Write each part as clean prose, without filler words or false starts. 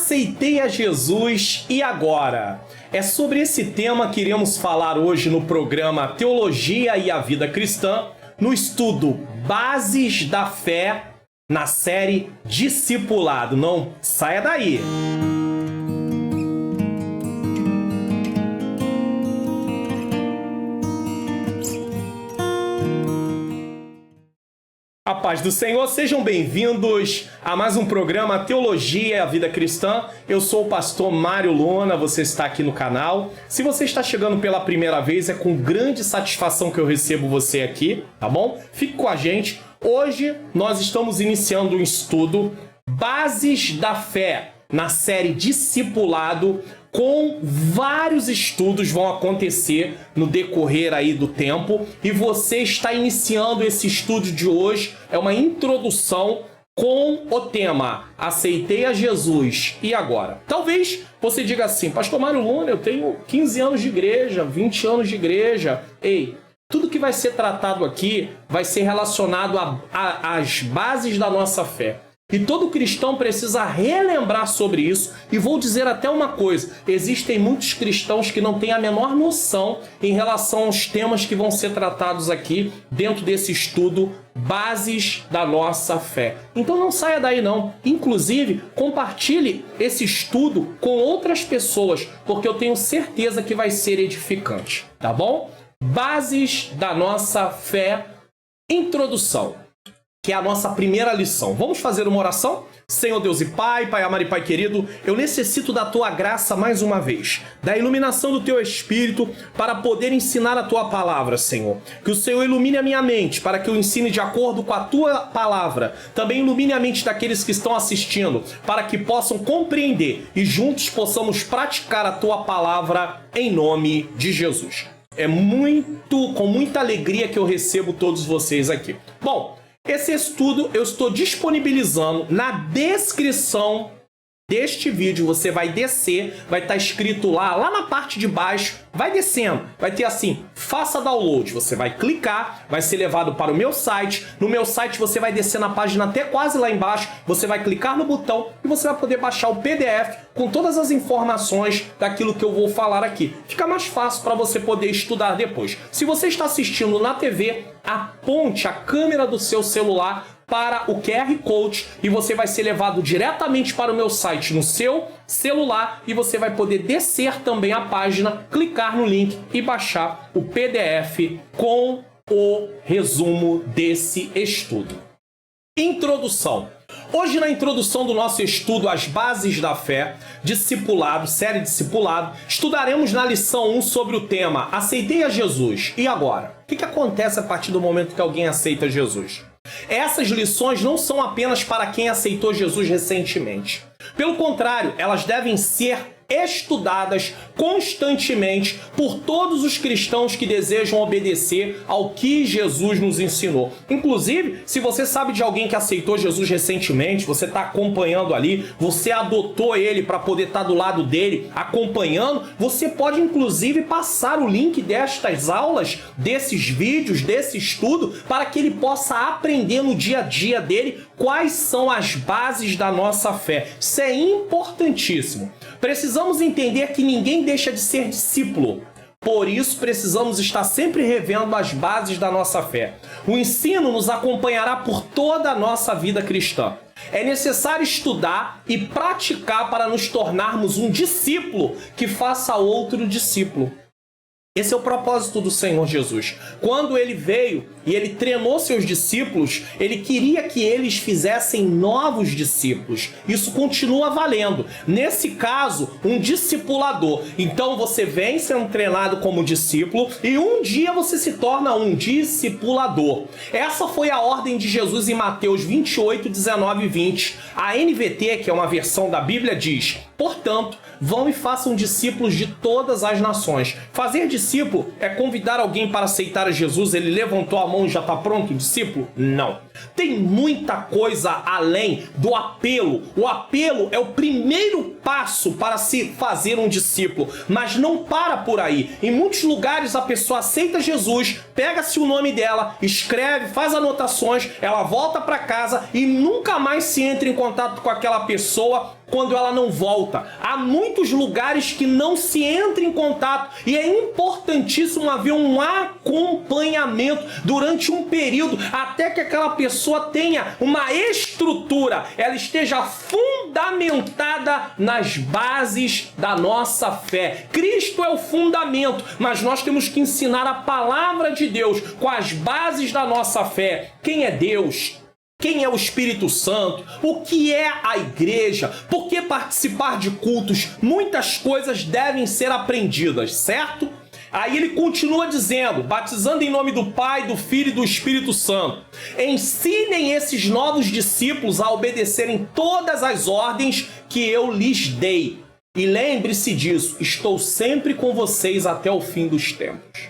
Aceitei a Jesus e agora? É sobre esse tema que iremos falar hoje no programa Teologia e a Vida Cristã, no estudo Bases da Fé, na série Discipulado. Não saia daí! A paz do Senhor, sejam bem-vindos a mais um programa Teologia e a Vida Cristã. Eu sou o pastor Mário Luna, você está aqui no canal. Se você está chegando pela primeira vez, é com grande satisfação que eu recebo você aqui, tá bom? Fique com a gente. Hoje nós estamos iniciando um estudo Bases da Fé, na série Discipulado, com vários estudos vão acontecer no decorrer aí do tempo, e você está iniciando esse estudo de hoje, é uma introdução com o tema Aceitei a Jesus e agora? Talvez você diga assim, pastor Mário Luna, eu tenho 15 anos de igreja, 20 anos de igreja. Ei, tudo que vai ser tratado aqui vai ser relacionado às bases da nossa fé. E todo cristão precisa relembrar sobre isso. E vou dizer até uma coisa, existem muitos cristãos que não têm a menor noção em relação aos temas que vão ser tratados aqui dentro desse estudo Bases da Nossa Fé. Então não saia daí não. Inclusive, compartilhe esse estudo com outras pessoas, porque eu tenho certeza que vai ser edificante, tá bom? Bases da Nossa Fé, introdução, que é a nossa primeira lição. Vamos fazer uma oração? Senhor Deus e Pai, Pai amado e Pai querido, eu necessito da Tua graça mais uma vez, da iluminação do Teu Espírito para poder ensinar a Tua palavra, Senhor. Que o Senhor ilumine a minha mente para que eu ensine de acordo com a Tua palavra. Também ilumine a mente daqueles que estão assistindo para que possam compreender e juntos possamos praticar a Tua palavra em nome de Jesus. É com muita alegria que eu recebo todos vocês aqui. Bom, esse estudo eu estou disponibilizando na descrição deste vídeo. Você vai descer, vai estar escrito lá na parte de baixo, vai descendo, vai ter assim, faça download. Você vai clicar, vai ser levado para o meu site. No meu site você vai descer na página até quase lá embaixo, você vai clicar no botão e você vai poder baixar o PDF com todas as informações daquilo que eu vou falar aqui. Fica mais fácil para você poder estudar depois. Se você está assistindo na TV, aponte a câmera do seu celular para o QR Code e você vai ser levado diretamente para o meu site no seu celular e você vai poder descer também a página, clicar no link e baixar o PDF com o resumo desse estudo. Introdução. Hoje, na introdução do nosso estudo As Bases da Fé, Discipulado, série Discipulado, estudaremos na lição 1 sobre o tema Aceitei a Jesus. E agora? O que acontece a partir do momento que alguém aceita Jesus? Essas lições não são apenas para quem aceitou Jesus recentemente. Pelo contrário, elas devem ser estudadas constantemente por todos os cristãos que desejam obedecer ao que Jesus nos ensinou. Inclusive, se você sabe de alguém que aceitou Jesus recentemente, você está acompanhando ali, você adotou ele para poder estar do lado dele, acompanhando, você pode inclusive passar o link destas aulas, desses vídeos, desse estudo, para que ele possa aprender no dia a dia dele quais são as bases da nossa fé. Isso é importantíssimo. Precisamos entender que ninguém deixa de ser discípulo. Por isso, precisamos estar sempre revendo as bases da nossa fé. O ensino nos acompanhará por toda a nossa vida cristã. É necessário estudar e praticar para nos tornarmos um discípulo que faça outro discípulo. Esse é o propósito do Senhor Jesus. Quando ele veio e ele treinou seus discípulos, ele queria que eles fizessem novos discípulos. Isso continua valendo. Nesse caso, um discipulador. Então você vem sendo treinado como discípulo e um dia você se torna um discipulador. Essa foi a ordem de Jesus em Mateus 28, 19 e 20. A NVT, que é uma versão da Bíblia, diz: portanto, vão e façam discípulos de todas as nações. Fazer discípulo é convidar alguém para aceitar a Jesus. Ele levantou a mão e já está pronto, discípulo? Não. Tem muita coisa além do apelo. O apelo é o primeiro passo para se fazer um discípulo, mas não para por aí. Em muitos lugares a pessoa aceita Jesus, pega-se o nome dela, escreve, faz anotações, ela volta para casa e nunca mais se entra em contato com aquela pessoa quando ela não volta. Há muitos lugares que não se entra em contato e é importantíssimo haver um acompanhamento durante um período até que aquela pessoa tenha uma estrutura, ela esteja fundamentada nas bases da nossa fé. Cristo é o fundamento, mas nós temos que ensinar a palavra de Deus com as bases da nossa fé. Quem é Deus? Quem é o Espírito Santo? O que é a igreja? Por que participar de cultos? Muitas coisas devem ser aprendidas, certo? Aí ele continua dizendo, batizando em nome do Pai, do Filho e do Espírito Santo. Ensinem esses novos discípulos a obedecerem todas as ordens que eu lhes dei. E lembre-se disso, estou sempre com vocês até o fim dos tempos.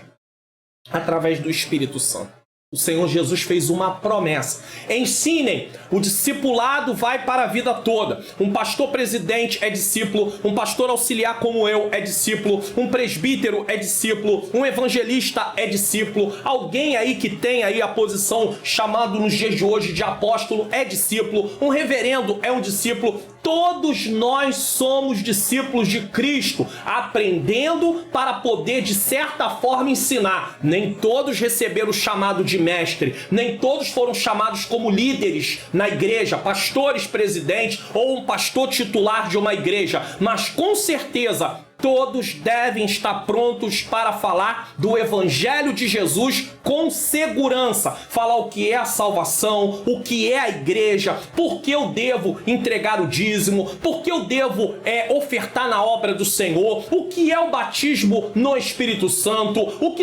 Através do Espírito Santo. O Senhor Jesus fez uma promessa. Ensinem, o discipulado vai para a vida toda. Um pastor presidente é discípulo, um pastor auxiliar como eu é discípulo, um presbítero é discípulo, um evangelista é discípulo, alguém aí que tem aí a posição chamado nos dias de hoje de apóstolo é discípulo, um reverendo é um discípulo. Todos nós somos discípulos de Cristo, aprendendo para poder, de certa forma, ensinar. Nem todos receberam o chamado de mestre, nem todos foram chamados como líderes na igreja, pastores, presidentes ou um pastor titular de uma igreja, mas com certeza todos devem estar prontos para falar do Evangelho de Jesus com segurança. Falar o que é a salvação, o que é a igreja, por que eu devo entregar o dízimo, por que eu devo ofertar na obra do Senhor, o que é o batismo no Espírito Santo, o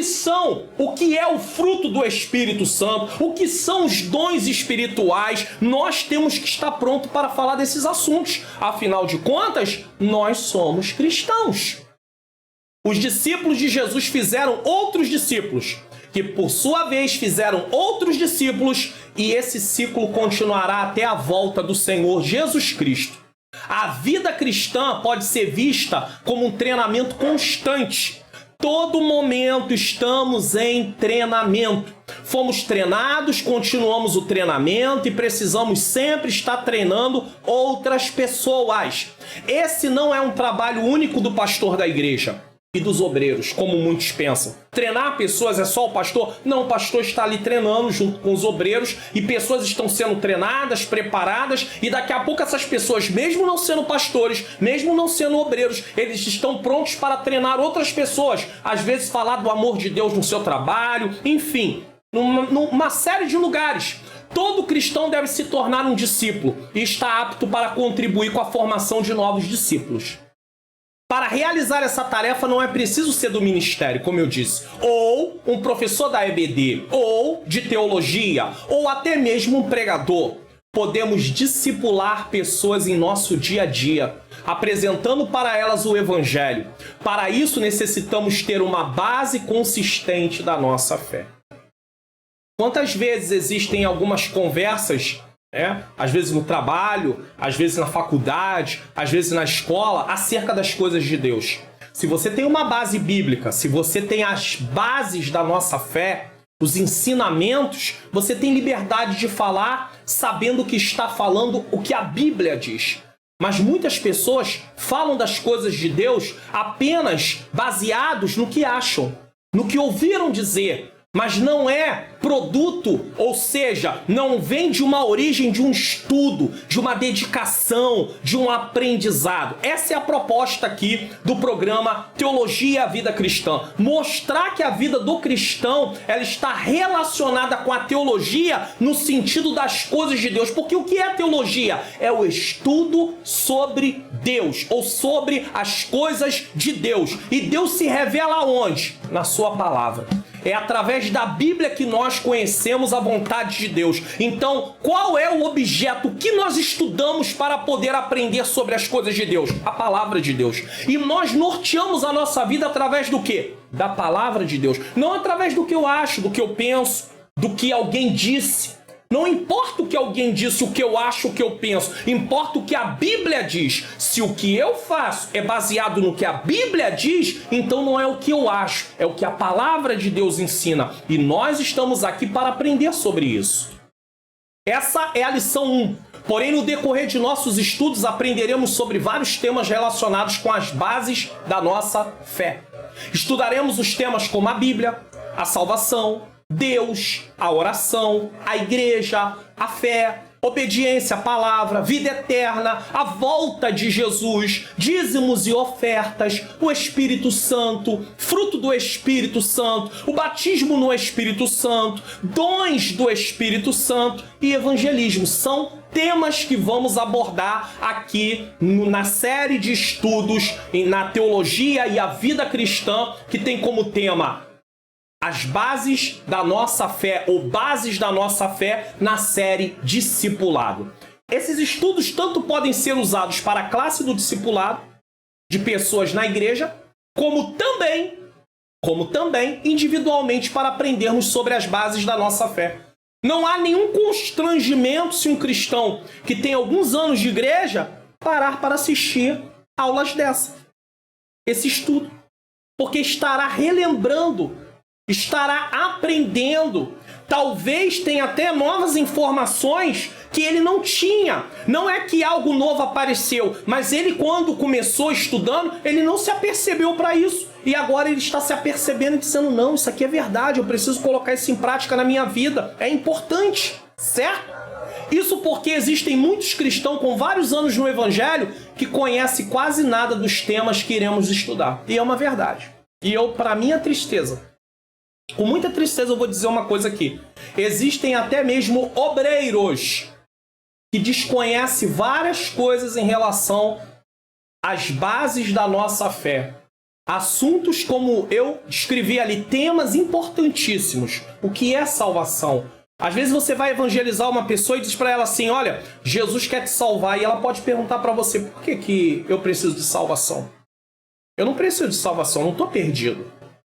que é o fruto do Espírito Santo, o que são os dons espirituais. Nós temos que estar prontos para falar desses assuntos. Afinal de contas, nós somos cristãos. Os discípulos de Jesus fizeram outros discípulos, que por sua vez fizeram outros discípulos, e esse ciclo continuará até a volta do Senhor Jesus Cristo. A vida cristã pode ser vista como um treinamento constante. Todo momento estamos em treinamento. Fomos treinados, continuamos o treinamento e precisamos sempre estar treinando outras pessoas. Esse não é um trabalho único do pastor da igreja e dos obreiros, como muitos pensam. Treinar pessoas é só o pastor? Não, o pastor está ali treinando junto com os obreiros e pessoas estão sendo treinadas, preparadas, e daqui a pouco essas pessoas, mesmo não sendo pastores, mesmo não sendo obreiros, eles estão prontos para treinar outras pessoas. Às vezes falar do amor de Deus no seu trabalho, enfim, numa série de lugares. Todo cristão deve se tornar um discípulo e está apto para contribuir com a formação de novos discípulos. Para realizar essa tarefa não é preciso ser do ministério, como eu disse, ou um professor da EBD, ou de teologia, ou até mesmo um pregador. Podemos discipular pessoas em nosso dia a dia, apresentando para elas o Evangelho. Para isso necessitamos ter uma base consistente da nossa fé. Quantas vezes existem algumas conversas, às vezes no trabalho, às vezes na faculdade, às vezes na escola, acerca das coisas de Deus. Se você tem uma base bíblica, se você tem as bases da nossa fé, os ensinamentos, você tem liberdade de falar sabendo que está falando o que a Bíblia diz. Mas muitas pessoas falam das coisas de Deus apenas baseados no que acham, no que ouviram dizer, mas não é produto, ou seja, não vem de uma origem de um estudo, de uma dedicação, de um aprendizado. Essa é a proposta aqui do programa Teologia e a Vida Cristã. Mostrar que a vida do cristão, ela está relacionada com a teologia no sentido das coisas de Deus. Porque o que é teologia? É o estudo sobre Deus, ou sobre as coisas de Deus. E Deus se revela onde? Na sua palavra. É através da Bíblia que nós conhecemos a vontade de Deus. Então, qual é o objeto que nós estudamos para poder aprender sobre as coisas de Deus? A palavra de Deus. E nós norteamos a nossa vida através do quê? Da palavra de Deus. Não através do que eu acho, do que eu penso, do que alguém disse. Não importa o que alguém disse, o que eu acho, o que eu penso. Importa o que a Bíblia diz. Se o que eu faço é baseado no que a Bíblia diz, então não é o que eu acho, é o que a palavra de Deus ensina. E nós estamos aqui para aprender sobre isso. Essa é a lição 1. Porém, no decorrer de nossos estudos, aprenderemos sobre vários temas relacionados com as bases da nossa fé. Estudaremos os temas como a Bíblia, a salvação, Deus, a oração, a igreja, a fé, obediência à palavra, vida eterna, a volta de Jesus, dízimos e ofertas, o Espírito Santo, fruto do Espírito Santo, o batismo no Espírito Santo, dons do Espírito Santo e evangelismo. São temas que vamos abordar aqui na série de estudos na teologia e a vida cristã, que tem como tema as bases da nossa fé, ou bases da nossa fé, na série Discipulado. Esses estudos tanto podem ser usados para a classe do discipulado, de pessoas na igreja, como também individualmente para aprendermos sobre as bases da nossa fé. Não há nenhum constrangimento se um cristão que tem alguns anos de igreja parar para assistir aulas esse estudo, porque estará relembrando, estará aprendendo, talvez tenha até novas informações que ele não tinha. Não é que algo novo apareceu, mas ele, quando começou estudando, ele não se apercebeu para isso. E agora ele está se apercebendo e dizendo, não, isso aqui é verdade, eu preciso colocar isso em prática na minha vida. É importante, certo? Isso porque existem muitos cristãos com vários anos no Evangelho que conhecem quase nada dos temas que iremos estudar. E é uma verdade. E eu, para minha tristeza, com muita tristeza eu vou dizer uma coisa aqui. Existem até mesmo obreiros que desconhecem várias coisas em relação às bases da nossa fé. Assuntos como eu descrevi ali, temas importantíssimos. O que é salvação? Às vezes você vai evangelizar uma pessoa e diz para ela assim, olha, Jesus quer te salvar. E ela pode perguntar para você, por que eu preciso de salvação? Eu não preciso de salvação, eu não estou perdido.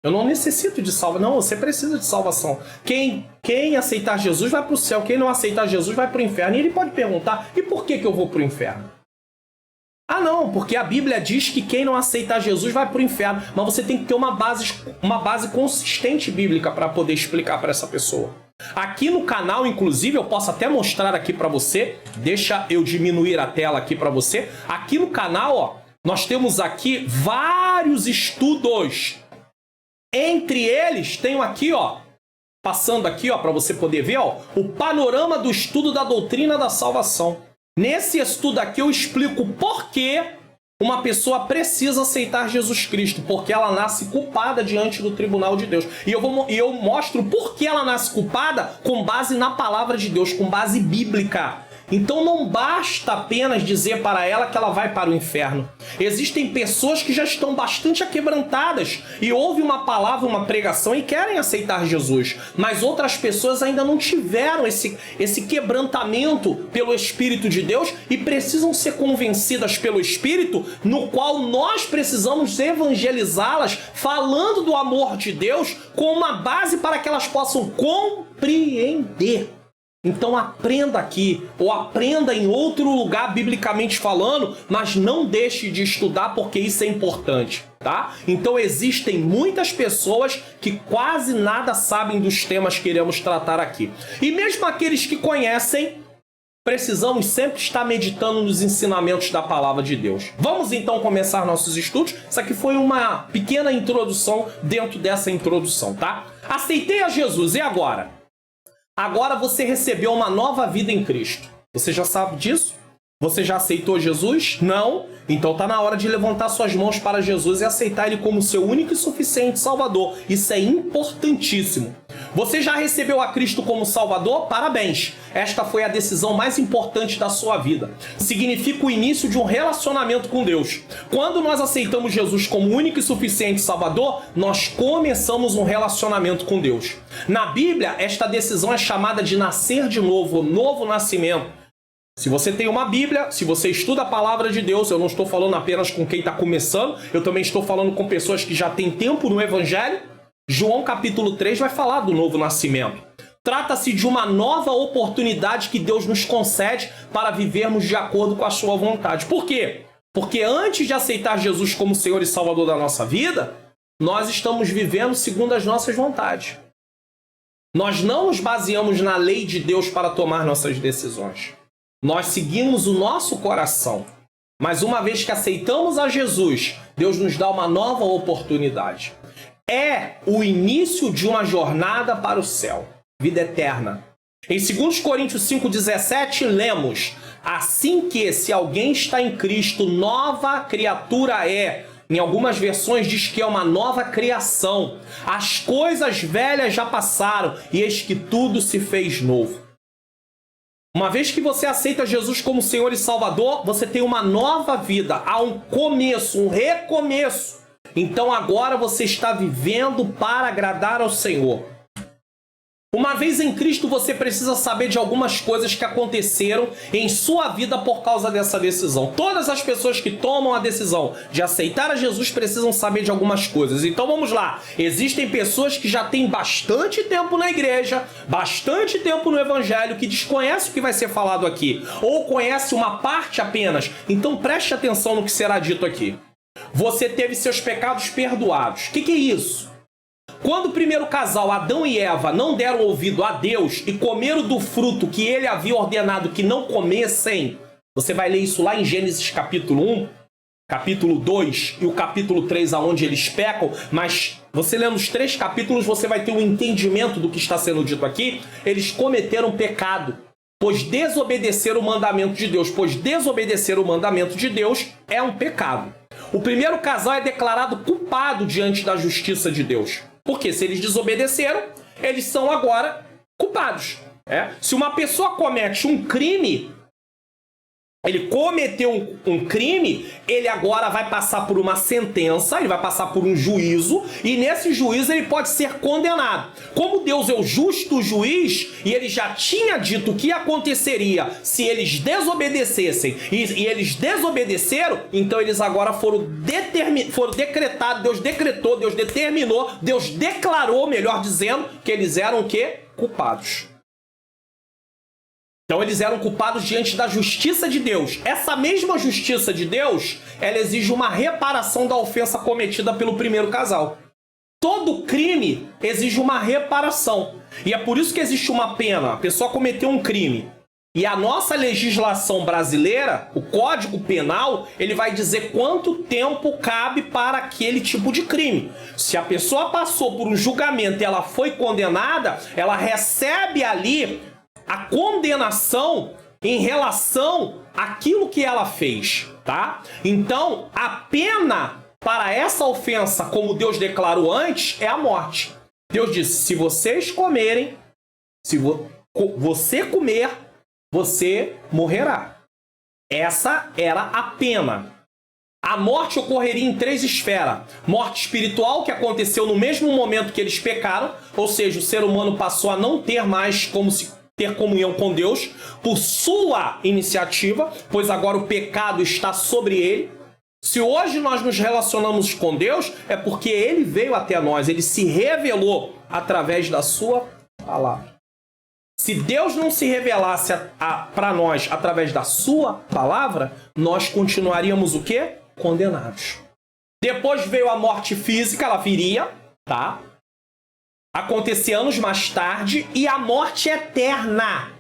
Eu não necessito de salvação. Não, você precisa de salvação. Quem aceitar Jesus vai para o céu. Quem não aceitar Jesus vai para o inferno. E ele pode perguntar, e por que eu vou para o inferno? Ah, não, porque a Bíblia diz que quem não aceitar Jesus vai para o inferno. Mas você tem que ter uma base consistente bíblica para poder explicar para essa pessoa. Aqui no canal, inclusive, eu posso até mostrar aqui para você. Deixa eu diminuir a tela aqui para você. Aqui no canal, ó, nós temos aqui vários estudos. Entre eles, tenho aqui, ó, passando aqui, ó, para você poder ver, ó, o panorama do estudo da doutrina da salvação. Nesse estudo aqui eu explico por que uma pessoa precisa aceitar Jesus Cristo, porque ela nasce culpada diante do tribunal de Deus. E eu mostro por que ela nasce culpada com base na palavra de Deus, com base bíblica. Então não basta apenas dizer para ela que ela vai para o inferno. Existem pessoas que já estão bastante aquebrantadas e ouvem uma palavra, uma pregação e querem aceitar Jesus. Mas outras pessoas ainda não tiveram esse quebrantamento pelo Espírito de Deus e precisam ser convencidas pelo Espírito, no qual nós precisamos evangelizá-las falando do amor de Deus com uma base para que elas possam compreender. Então aprenda aqui, ou aprenda em outro lugar biblicamente falando, mas não deixe de estudar porque isso é importante, tá? Então existem muitas pessoas que quase nada sabem dos temas que iremos tratar aqui. E mesmo aqueles que conhecem, precisamos sempre estar meditando nos ensinamentos da palavra de Deus. Vamos então começar nossos estudos. Isso aqui foi uma pequena introdução dentro dessa introdução, tá? Aceitei a Jesus, e agora? Agora você recebeu uma nova vida em Cristo. Você já sabe disso? Você já aceitou Jesus? Não? Então está na hora de levantar suas mãos para Jesus e aceitar Ele como seu único e suficiente Salvador. Isso é importantíssimo. Você já recebeu a Cristo como Salvador? Parabéns! Esta foi a decisão mais importante da sua vida. Significa o início de um relacionamento com Deus. Quando nós aceitamos Jesus como único e suficiente Salvador, nós começamos um relacionamento com Deus. Na Bíblia, esta decisão é chamada de nascer de novo, novo nascimento. Se você tem uma Bíblia, se você estuda a palavra de Deus, eu não estou falando apenas com quem está começando, eu também estou falando com pessoas que já têm tempo no Evangelho. João capítulo 3 vai falar do novo nascimento. Trata-se de uma nova oportunidade que Deus nos concede para vivermos de acordo com a sua vontade. Por quê? Porque antes de aceitar Jesus como Senhor e Salvador da nossa vida, nós estamos vivendo segundo as nossas vontades. Nós não nos baseamos na lei de Deus para tomar nossas decisões. Nós seguimos o nosso coração. Mas uma vez que aceitamos a Jesus, Deus nos dá uma nova oportunidade. É o início de uma jornada para o céu, vida eterna. Em 2 Coríntios 5,17, lemos: assim que, se alguém está em Cristo, nova criatura é. Em algumas versões diz que é uma nova criação. As coisas velhas já passaram e eis que tudo se fez novo. Uma vez que você aceita Jesus como Senhor e Salvador, você tem uma nova vida. Há um começo, um recomeço. Então agora você está vivendo para agradar ao Senhor. Uma vez em Cristo, você precisa saber de algumas coisas que aconteceram em sua vida por causa dessa decisão. Todas as pessoas que tomam a decisão de aceitar a Jesus precisam saber de algumas coisas. Então vamos lá. Existem pessoas que já têm bastante tempo na igreja, bastante tempo no evangelho, que desconhecem o que vai ser falado aqui, ou conhece uma parte apenas. Então preste atenção no que será dito aqui. Você teve seus pecados perdoados. O que é isso? Quando o primeiro casal, Adão e Eva, não deram ouvido a Deus e comeram do fruto que ele havia ordenado que não comessem, você vai ler isso lá em Gênesis capítulo 1, capítulo 2 e o capítulo 3, aonde eles pecam, mas você lendo os 3 capítulos, você vai ter um entendimento do que está sendo dito aqui. Eles cometeram pecado, pois desobedeceram o mandamento de Deus, pois desobedecer o mandamento de Deus é um pecado. O primeiro casal é declarado culpado diante da justiça de Deus. Porque se eles desobedeceram, eles são agora culpados. Se uma pessoa comete um crime, ele cometeu um crime, ele agora vai passar por uma sentença, ele vai passar por um juízo, e nesse juízo ele pode ser condenado. Como Deus é o justo juiz, e ele já tinha dito o que aconteceria se eles desobedecessem, e eles desobedeceram, então eles agora foram decretados, Deus decretou, Deus determinou, Deus declarou, melhor dizendo, que eles eram o quê? Culpados. Então eles eram culpados diante da justiça de Deus. Essa mesma justiça de Deus, ela exige uma reparação da ofensa cometida pelo primeiro casal. Todo crime exige uma reparação. E é por isso que existe uma pena. A pessoa cometeu um crime. E a nossa legislação brasileira, o Código Penal, ele vai dizer quanto tempo cabe para aquele tipo de crime. Se a pessoa passou por um julgamento e ela foi condenada, ela recebe ali a condenação em relação àquilo que ela fez, tá? Então, a pena para essa ofensa, como Deus declarou antes, é a morte. Deus disse, se vocês comerem, se você comer, você morrerá. Essa era a pena. A morte ocorreria em 3 esferas. Morte espiritual, que aconteceu no mesmo momento que eles pecaram, ou seja, o ser humano passou a não ter mais como se ter comunhão com Deus por sua iniciativa, pois agora o pecado está sobre ele. Se hoje nós nos relacionamos com Deus, é porque ele veio até nós, ele se revelou através da sua palavra. Se Deus não se revelasse para nós através da sua palavra, nós continuaríamos o quê? Condenados. Depois veio a morte física, ela viria, tá? Acontecer anos mais tarde, e a morte eterna,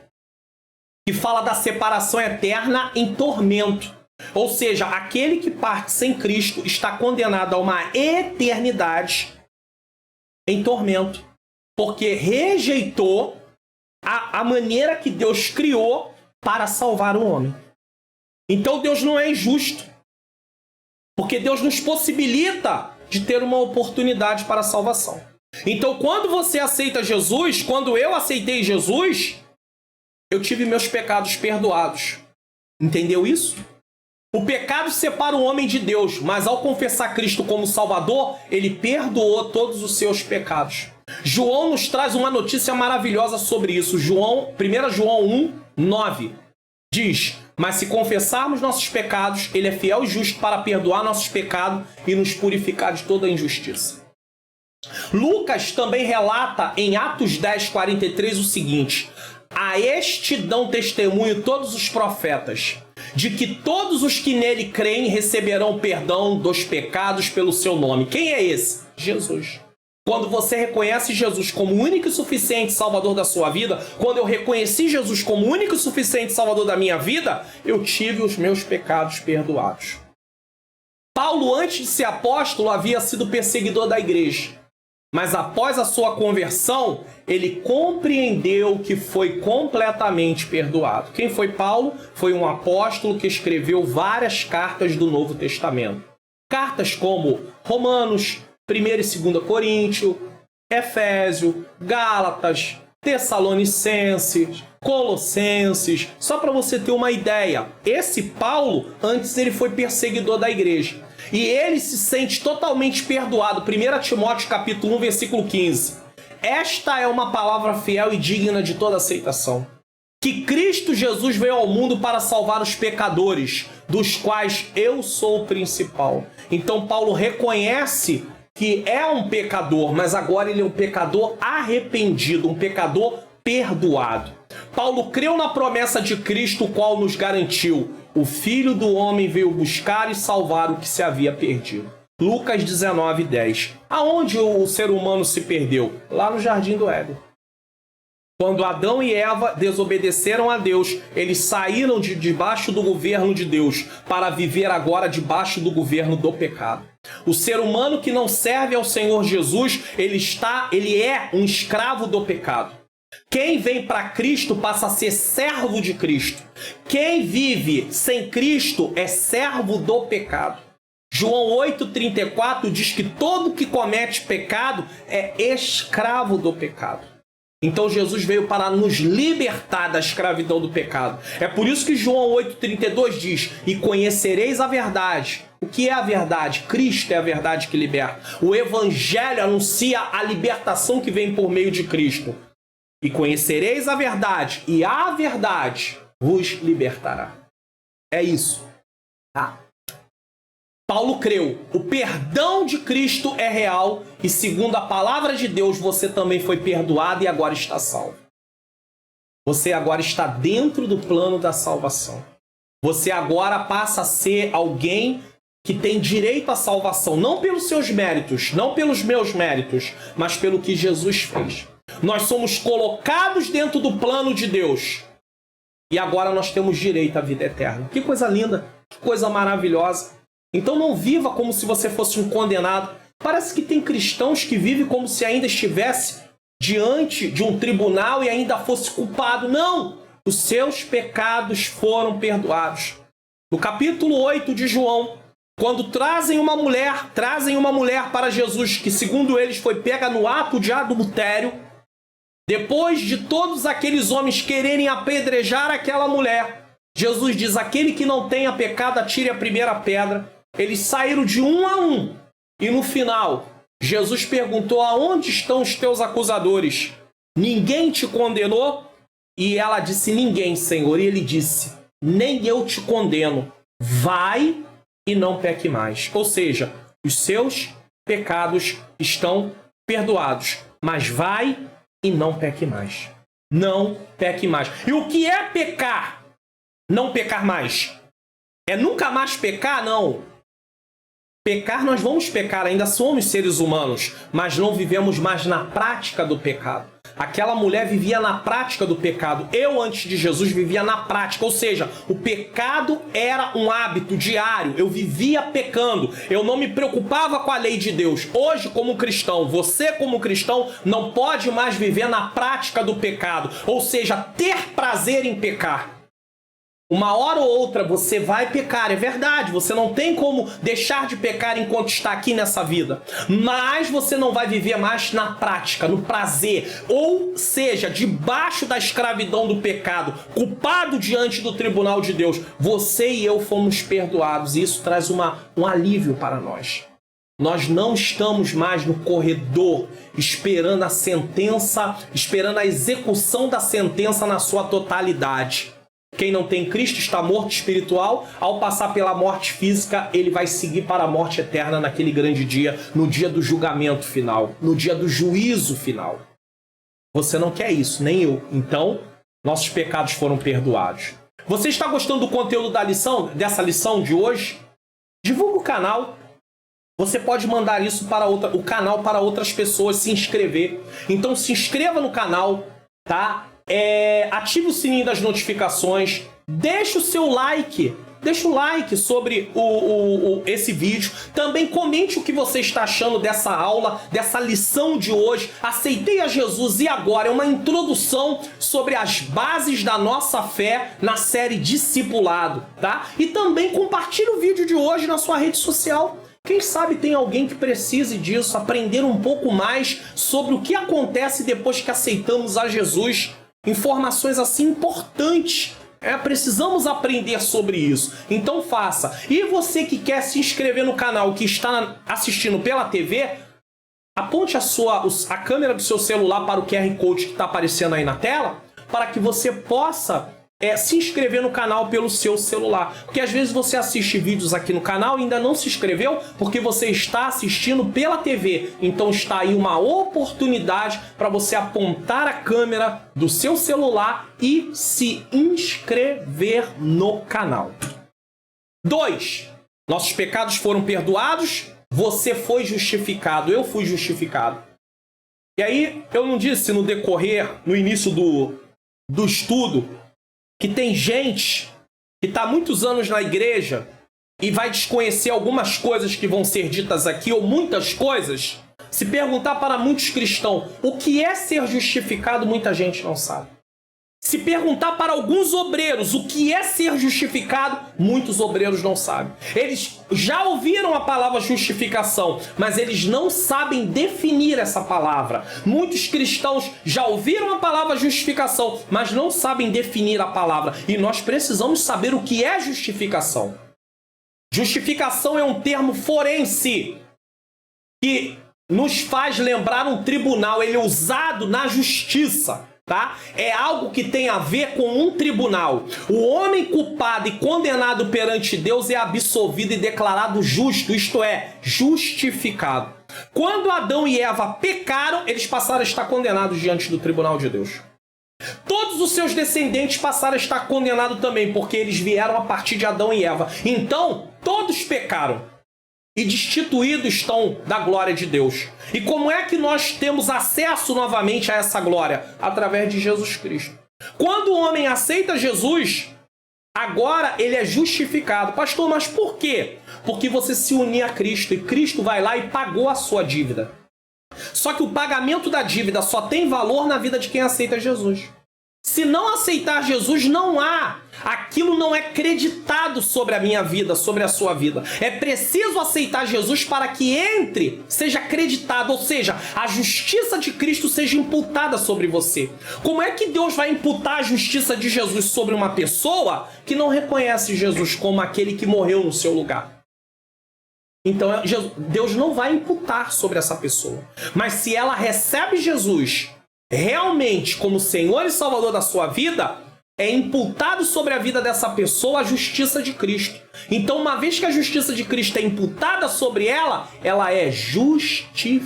que fala da separação eterna em tormento. Ou seja, aquele que parte sem Cristo está condenado a uma eternidade em tormento, porque rejeitou a maneira que Deus criou para salvar o homem. Então Deus não é injusto, porque Deus nos possibilita de ter uma oportunidade para a salvação. Então, quando você aceita Jesus, quando eu aceitei Jesus, eu tive meus pecados perdoados. Entendeu isso? O pecado separa o homem de Deus, mas ao confessar Cristo como Salvador, ele perdoou todos os seus pecados. João nos traz uma notícia maravilhosa sobre isso. 1 João 1, 9 diz: mas se confessarmos nossos pecados, ele é fiel e justo para perdoar nossos pecados e nos purificar de toda a injustiça. Lucas também relata em Atos 10, 43 o seguinte: a este dão testemunho todos os profetas, de que todos os que nele creem receberão perdão dos pecados pelo seu nome. Quem é esse? Jesus. Quando você reconhece Jesus como o único e suficiente Salvador da sua vida, quando eu reconheci Jesus como o único e suficiente Salvador da minha vida, eu tive os meus pecados perdoados. Paulo, antes de ser apóstolo, havia sido perseguidor da igreja. Mas após a sua conversão, ele compreendeu que foi completamente perdoado. Quem foi Paulo? Foi um apóstolo que escreveu várias cartas do Novo Testamento. Cartas como Romanos, 1ª e 2ª Coríntios, Efésio, Gálatas, Tessalonicenses, Colossenses. Só para você ter uma ideia, esse Paulo, antes ele foi perseguidor da igreja. E ele se sente totalmente perdoado. 1 Timóteo capítulo 1, versículo 15. Esta é uma palavra fiel e digna de toda aceitação. Que Cristo Jesus veio ao mundo para salvar os pecadores, dos quais eu sou o principal. Então Paulo reconhece que é um pecador, mas agora ele é um pecador arrependido, um pecador perdoado. Paulo creu na promessa de Cristo, o qual nos garantiu: o Filho do Homem veio buscar e salvar o que se havia perdido. Lucas 19:10. Aonde o ser humano se perdeu? Lá no Jardim do Éden. Quando Adão e Eva desobedeceram a Deus, eles saíram de debaixo do governo de Deus para viver agora debaixo do governo do pecado. O ser humano que não serve ao Senhor Jesus, ele é um escravo do pecado. Quem vem para Cristo passa a ser servo de Cristo. Quem vive sem Cristo é servo do pecado. João 8,34 diz que todo que comete pecado é escravo do pecado. Então Jesus veio para nos libertar da escravidão do pecado. É por isso que João 8,32 diz: e conhecereis a verdade. O que é a verdade? Cristo é a verdade que liberta. O Evangelho anuncia a libertação que vem por meio de Cristo. E conhecereis a verdade, e a verdade vos libertará. É isso. Paulo creu. O perdão de Cristo é real e, segundo a palavra de Deus, você também foi perdoado e agora está salvo. Você agora está dentro do plano da salvação. Você agora passa a ser alguém que tem direito à salvação, não pelos seus méritos, não pelos meus méritos, mas pelo que Jesus fez. Nós somos colocados dentro do plano de Deus e agora nós temos direito à vida eterna. Que coisa linda, que coisa maravilhosa. Então não viva como se você fosse um condenado. Parece que tem cristãos que vivem como se ainda estivesse diante de um tribunal e ainda fosse culpado. Não! Os seus pecados foram perdoados. No capítulo 8 de João, quando trazem uma mulher para Jesus, que segundo eles foi pega no ato de adultério, depois de todos aqueles homens quererem apedrejar aquela mulher, Jesus diz: aquele que não tenha pecado, atire a primeira pedra. Eles saíram de um a um. E no final, Jesus perguntou: aonde estão os teus acusadores? Ninguém te condenou? E ela disse: ninguém, Senhor. E ele disse: nem eu te condeno. Vai e não peque mais. Ou seja, os seus pecados estão perdoados. Mas vai e não peque mais. Não peque mais. E o que é pecar? Não pecar mais. É nunca mais pecar? Não. Pecar, nós vamos pecar, ainda somos seres humanos, mas não vivemos mais na prática do pecado. Aquela mulher vivia na prática do pecado. Eu, antes de Jesus, vivia na prática. Ou seja, o pecado era um hábito diário. Eu vivia pecando. Eu não me preocupava com a lei de Deus. Hoje, como cristão, você como cristão não pode mais viver na prática do pecado. Ou seja, ter prazer em pecar. Uma hora ou outra você vai pecar, é verdade, você não tem como deixar de pecar enquanto está aqui nessa vida, mas você não vai viver mais na prática, no prazer, ou seja, debaixo da escravidão do pecado, culpado diante do tribunal de Deus. Você e eu fomos perdoados e isso traz um alívio para nós. Nós não estamos mais no corredor esperando a sentença, esperando a execução da sentença na sua totalidade. Quem não tem Cristo está morto espiritual. Ao passar pela morte física, ele vai seguir para a morte eterna naquele grande dia, no dia do julgamento final, no dia do juízo final. Você não quer isso, nem eu. Então, nossos pecados foram perdoados. Você está gostando do conteúdo dessa lição de hoje? Divulga o canal. você pode mandar isso para o canal para outras pessoas se inscrever. Então se inscreva no canal, tá? Ative o sininho das notificações, deixa o seu like. Deixa o like sobre esse vídeo. Também comente o que você está achando dessa aula, dessa lição de hoje. Aceitei a Jesus e agora é uma introdução sobre as bases da nossa fé na série Discipulado, tá? E também compartilhe o vídeo de hoje na sua rede social. Quem sabe tem alguém que precise disso, aprender um pouco mais sobre o que acontece depois que aceitamos a Jesus. Informações assim importantes. Precisamos aprender sobre isso. Então faça. E você que quer se inscrever no canal, que está assistindo pela TV, aponte a câmera do seu celular para o QR Code que está aparecendo aí na tela, para que você possa se inscrever no canal pelo seu celular. Porque às vezes você assiste vídeos aqui no canal e ainda não se inscreveu porque você está assistindo pela TV. Então está aí uma oportunidade para você apontar a câmera do seu celular e se inscrever no canal. 2. Nossos pecados foram perdoados, você foi justificado, eu fui justificado. E aí, eu não disse no decorrer, no início do estudo, que tem gente que está há muitos anos na igreja e vai desconhecer algumas coisas que vão ser ditas aqui, ou muitas coisas. Se perguntar para muitos cristãos o que é ser justificado, muita gente não sabe. Se perguntar para alguns obreiros o que é ser justificado, muitos obreiros não sabem. Eles já ouviram a palavra justificação, mas eles não sabem definir essa palavra. Muitos cristãos já ouviram a palavra justificação, mas não sabem definir a palavra. E nós precisamos saber o que é justificação. Justificação é um termo forense que nos faz lembrar um tribunal. Ele é usado na justiça. Tá? É algo que tem a ver com um tribunal. O homem culpado e condenado perante Deus é absolvido e declarado justo, isto é, justificado. Quando Adão e Eva pecaram, eles passaram a estar condenados diante do tribunal de Deus. Todos os seus descendentes passaram a estar condenados também, porque eles vieram a partir de Adão e Eva. Então, todos pecaram e destituídos estão da glória de Deus. E como é que nós temos acesso novamente a essa glória? Através de Jesus Cristo. Quando o homem aceita Jesus, agora ele é justificado. Pastor, mas por quê? Porque você se unir a Cristo e Cristo vai lá e pagou a sua dívida. Só que o pagamento da dívida só tem valor na vida de quem aceita Jesus. Se não aceitar Jesus, aquilo não é creditado sobre a minha vida, sobre a sua vida. É preciso aceitar Jesus para que seja acreditado, ou seja, a justiça de Cristo seja imputada sobre você. Como é que Deus vai imputar a justiça de Jesus sobre uma pessoa que não reconhece Jesus como aquele que morreu no seu lugar? Então, Deus não vai imputar sobre essa pessoa. Mas se ela recebe Jesus realmente como Senhor e Salvador da sua vida, é imputado sobre a vida dessa pessoa a justiça de Cristo. Então, uma vez que a justiça de Cristo é imputada sobre ela, ela é justificada.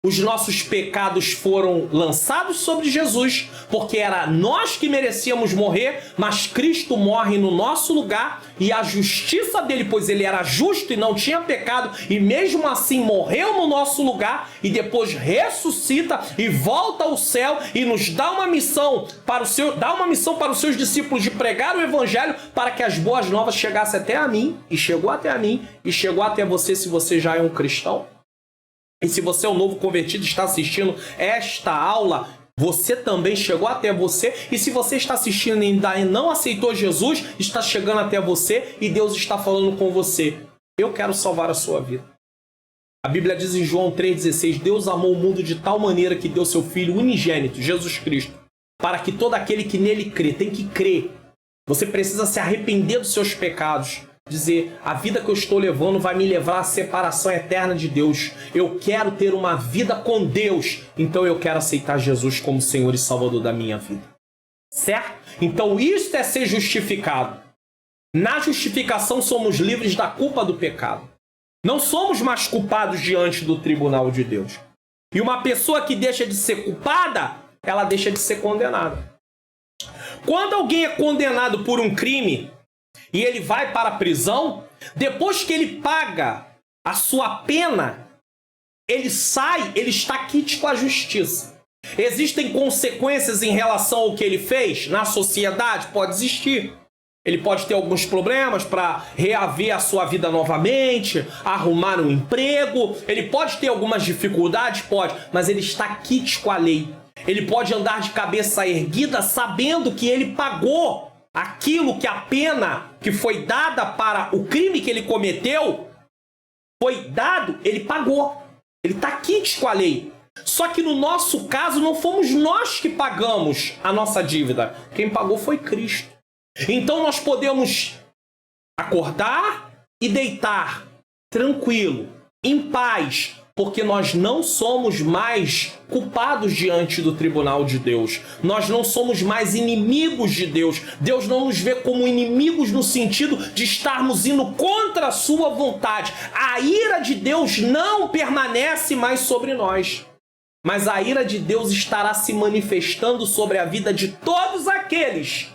Os nossos pecados foram lançados sobre Jesus, porque era nós que merecíamos morrer, mas Cristo morre no nosso lugar, e a justiça dele, pois ele era justo e não tinha pecado, e mesmo assim morreu no nosso lugar, e depois ressuscita e volta ao céu e nos dá uma missão para os seus discípulos de pregar o evangelho, para que as boas novas chegassem até a mim, e chegou até a mim, e chegou até você se você já é um cristão. E se você é um novo convertido e está assistindo esta aula, você também chegou até você. E se você está assistindo e ainda não aceitou Jesus, está chegando até você e Deus está falando com você. Eu quero salvar a sua vida. A Bíblia diz em João 3,16, Deus amou o mundo de tal maneira que deu seu Filho unigênito, Jesus Cristo, para que todo aquele que nele crê, tem que crer. Você precisa se arrepender dos seus pecados. Dizer, a vida que eu estou levando vai me levar à separação eterna de Deus. Eu quero ter uma vida com Deus. Então eu quero aceitar Jesus como Senhor e Salvador da minha vida. Certo? Então isso é ser justificado. Na justificação somos livres da culpa do pecado. Não somos mais culpados diante do tribunal de Deus. E uma pessoa que deixa de ser culpada, ela deixa de ser condenada. Quando alguém é condenado por um crime e ele vai para a prisão, Depois que ele paga a sua pena, ele sai, ele está quite com a justiça. Existem consequências em relação ao que ele fez na sociedade? Pode existir. Ele pode ter alguns problemas para reaver a sua vida novamente, arrumar um emprego. Ele pode ter algumas dificuldades? Pode, mas ele está quite com a lei. Ele pode andar de cabeça erguida sabendo que ele pagou aquilo que a pena que foi dada para o crime que ele cometeu foi dado, ele pagou. Ele está quite com a lei. Só que no nosso caso não fomos nós que pagamos a nossa dívida. Quem pagou foi Cristo. Então nós podemos acordar e deitar tranquilo, em paz, porque nós não somos mais culpados diante do tribunal de Deus. Nós não somos mais inimigos de Deus. Deus não nos vê como inimigos no sentido de estarmos indo contra a sua vontade. A ira de Deus não permanece mais sobre nós. Mas a ira de Deus estará se manifestando sobre a vida de todos aqueles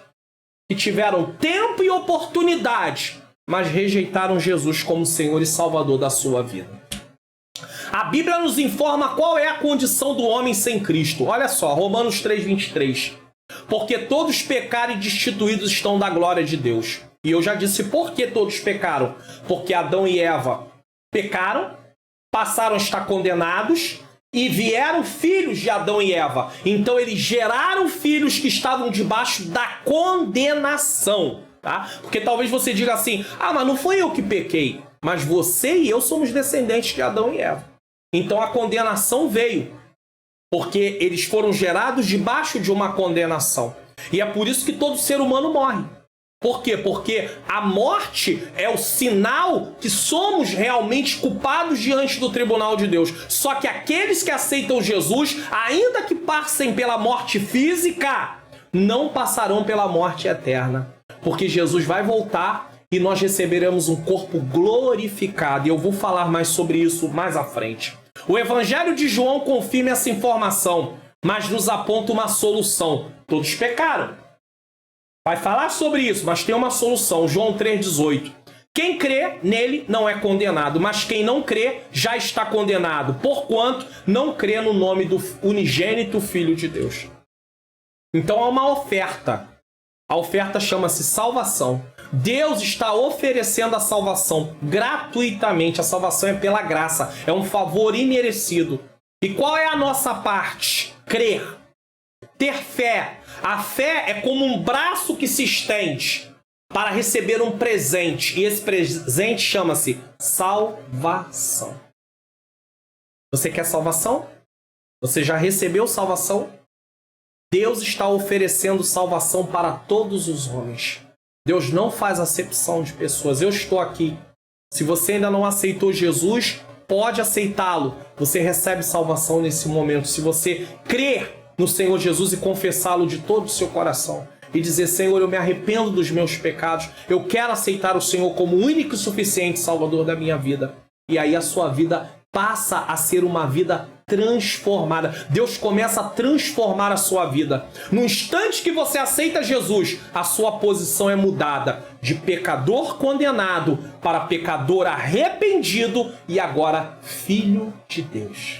que tiveram tempo e oportunidade, mas rejeitaram Jesus como Senhor e Salvador da sua vida. A Bíblia nos informa qual é a condição do homem sem Cristo. Olha só, Romanos 3:23. Porque todos pecaram e destituídos estão da glória de Deus. E eu já disse por que todos pecaram. Porque Adão e Eva pecaram, passaram a estar condenados, e vieram filhos de Adão e Eva. Então eles geraram filhos que estavam debaixo da condenação, tá? Porque talvez você diga assim, mas não foi eu que pequei. Mas você e eu somos descendentes de Adão e Eva. Então a condenação veio, porque eles foram gerados debaixo de uma condenação. E é por isso que todo ser humano morre. Por quê? Porque a morte é o sinal que somos realmente culpados diante do tribunal de Deus. Só que aqueles que aceitam Jesus, ainda que passem pela morte física, não passarão pela morte eterna. Porque Jesus vai voltar e nós receberemos um corpo glorificado. E eu vou falar mais sobre isso mais à frente. O Evangelho de João confirma essa informação, mas nos aponta uma solução. Todos pecaram. Vai falar sobre isso, mas tem uma solução. João 3,18. Quem crê nele não é condenado, mas quem não crê já está condenado, porquanto não crê no nome do unigênito Filho de Deus. Então há uma oferta. A oferta chama-se salvação. Deus está oferecendo a salvação gratuitamente. A salvação é pela graça. É um favor imerecido. E qual é a nossa parte? Crer. Ter fé. A fé é como um braço que se estende para receber um presente. E esse presente chama-se salvação. Você quer salvação? Você já recebeu salvação? Deus está oferecendo salvação para todos os homens. Deus não faz acepção de pessoas. Eu estou aqui. Se você ainda não aceitou Jesus, pode aceitá-lo. Você recebe salvação nesse momento. Se você crer no Senhor Jesus e confessá-lo de todo o seu coração e dizer, Senhor, eu me arrependo dos meus pecados, eu quero aceitar o Senhor como o único e suficiente Salvador da minha vida. E aí a sua vida passa a ser uma vida transformada. Deus começa a transformar a sua vida. No instante que você aceita Jesus, a sua posição é mudada de pecador condenado para pecador arrependido e agora filho de Deus.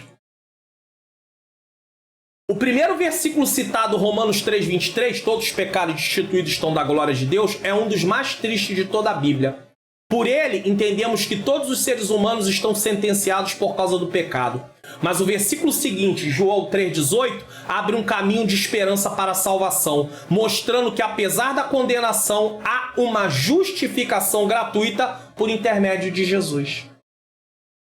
O primeiro versículo citado, Romanos 3,23, todos pecaram e destituídos estão da glória de Deus, é um dos mais tristes de toda a Bíblia. Por ele, entendemos que todos os seres humanos estão sentenciados por causa do pecado. Mas o versículo seguinte, João 3,18, abre um caminho de esperança para a salvação, mostrando que apesar da condenação, há uma justificação gratuita por intermédio de Jesus.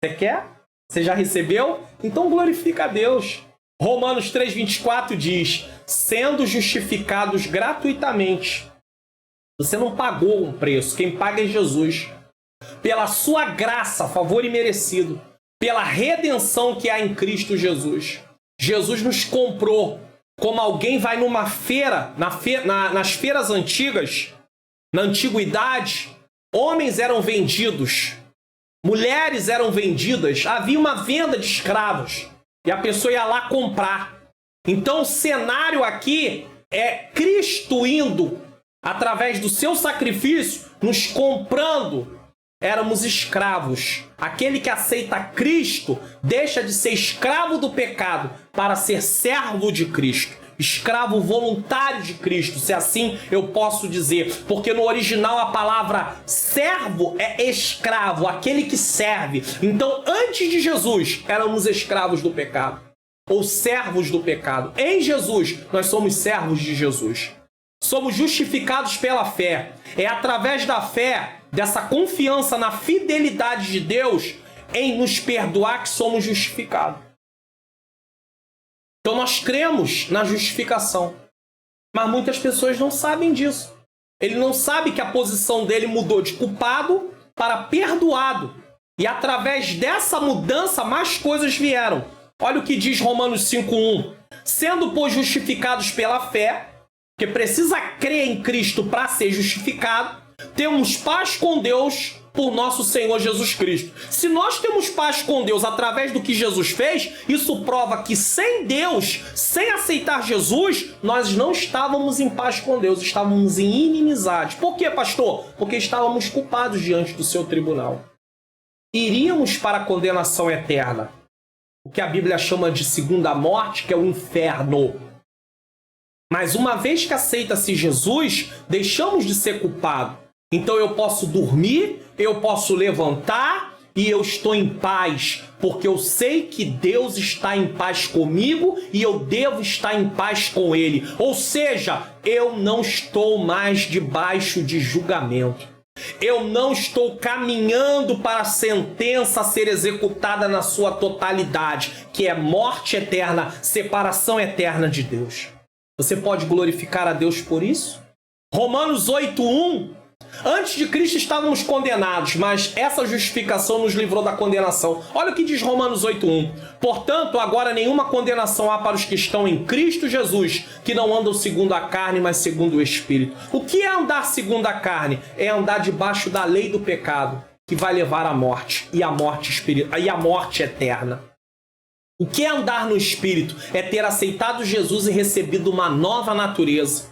Você quer? Você já recebeu? Então glorifica a Deus. Romanos 3,24 diz, sendo justificados gratuitamente. Você não pagou um preço, quem paga é Jesus. Pela sua graça, favor imerecido, pela redenção que há em Cristo Jesus. Jesus nos comprou, como alguém vai numa feira, nas feiras antigas, na antiguidade, homens eram vendidos, mulheres eram vendidas, havia uma venda de escravos. E a pessoa ia lá comprar. Então o cenário aqui é Cristo indo, através do seu sacrifício, nos comprando éramos escravos. Aquele que aceita Cristo deixa de ser escravo do pecado para ser servo de Cristo. Escravo voluntário de Cristo, se assim eu posso dizer. Porque no original a palavra servo é escravo, aquele que serve. Então, antes de Jesus, éramos escravos do pecado. Ou servos do pecado. Em Jesus, nós somos servos de Jesus. Somos justificados pela fé. É através da fé, dessa confiança na fidelidade de Deus em nos perdoar que somos justificados. Então nós cremos na justificação. Mas muitas pessoas não sabem disso. Ele não sabe que a posição dele mudou de culpado para perdoado. E através dessa mudança, mais coisas vieram. Olha o que diz Romanos 5:1. Sendo, pois, justificados pela fé, que precisa crer em Cristo para ser justificado, temos paz com Deus por nosso Senhor Jesus Cristo. Se nós temos paz com Deus através do que Jesus fez, isso prova que sem Deus, sem aceitar Jesus, nós não estávamos em paz com Deus, estávamos em inimizade. Por quê, pastor? Porque estávamos culpados diante do seu tribunal. Iríamos para a condenação eterna, o que a Bíblia chama de segunda morte, que é o inferno. Mas uma vez que aceita-se Jesus, deixamos de ser culpado. Então eu posso dormir, eu posso levantar e eu estou em paz, porque eu sei que Deus está em paz comigo e eu devo estar em paz com Ele. Ou seja, eu não estou mais debaixo de julgamento. Eu não estou caminhando para a sentença a ser executada na sua totalidade, que é morte eterna, separação eterna de Deus. Você pode glorificar a Deus por isso? Romanos 8:1. Antes de Cristo estávamos condenados, mas essa justificação nos livrou da condenação. Olha o que diz Romanos 8:1. Portanto, agora nenhuma condenação há para os que estão em Cristo Jesus, que não andam segundo a carne, mas segundo o Espírito. O que é andar segundo a carne? É andar debaixo da lei do pecado, que vai levar à morte, e à morte eterna. O que é andar no Espírito? É ter aceitado Jesus e recebido uma nova natureza.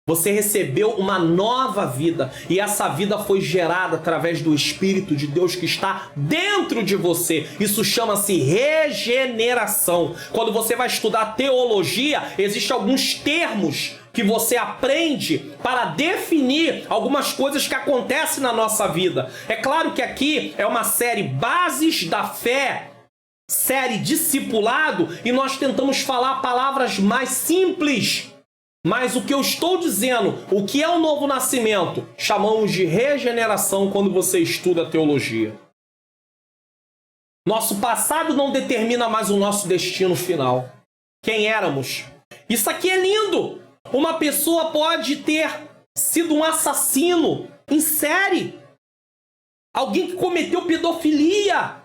Você recebeu uma nova vida e essa vida foi gerada através do Espírito de Deus que está dentro de você. Isso chama-se regeneração. Quando você vai estudar teologia, existem alguns termos que você aprende para definir algumas coisas que acontecem na nossa vida. É claro que aqui é uma série Bases da Fé, série Discipulado, e nós tentamos falar palavras mais simples. Mas o que eu estou dizendo, o que é o novo nascimento, chamamos de regeneração quando você estuda teologia. Nosso passado não determina mais o nosso destino final. Quem éramos? Isso aqui é lindo! Uma pessoa pode ter sido um assassino em série. Alguém que cometeu pedofilia.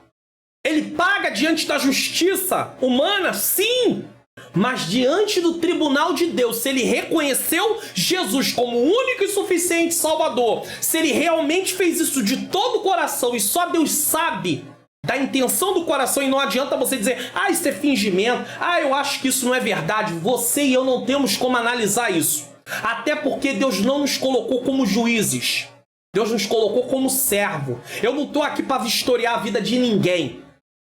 Ele paga diante da justiça humana? Sim! Mas diante do tribunal de Deus, se ele reconheceu Jesus como o único e suficiente Salvador, se ele realmente fez isso de todo o coração e só Deus sabe da intenção do coração, e não adianta você dizer, isso é fingimento, eu acho que isso não é verdade. Você e eu não temos como analisar isso. Até porque Deus não nos colocou como juízes. Deus nos colocou como servo. Eu não estou aqui para vistoriar a vida de ninguém.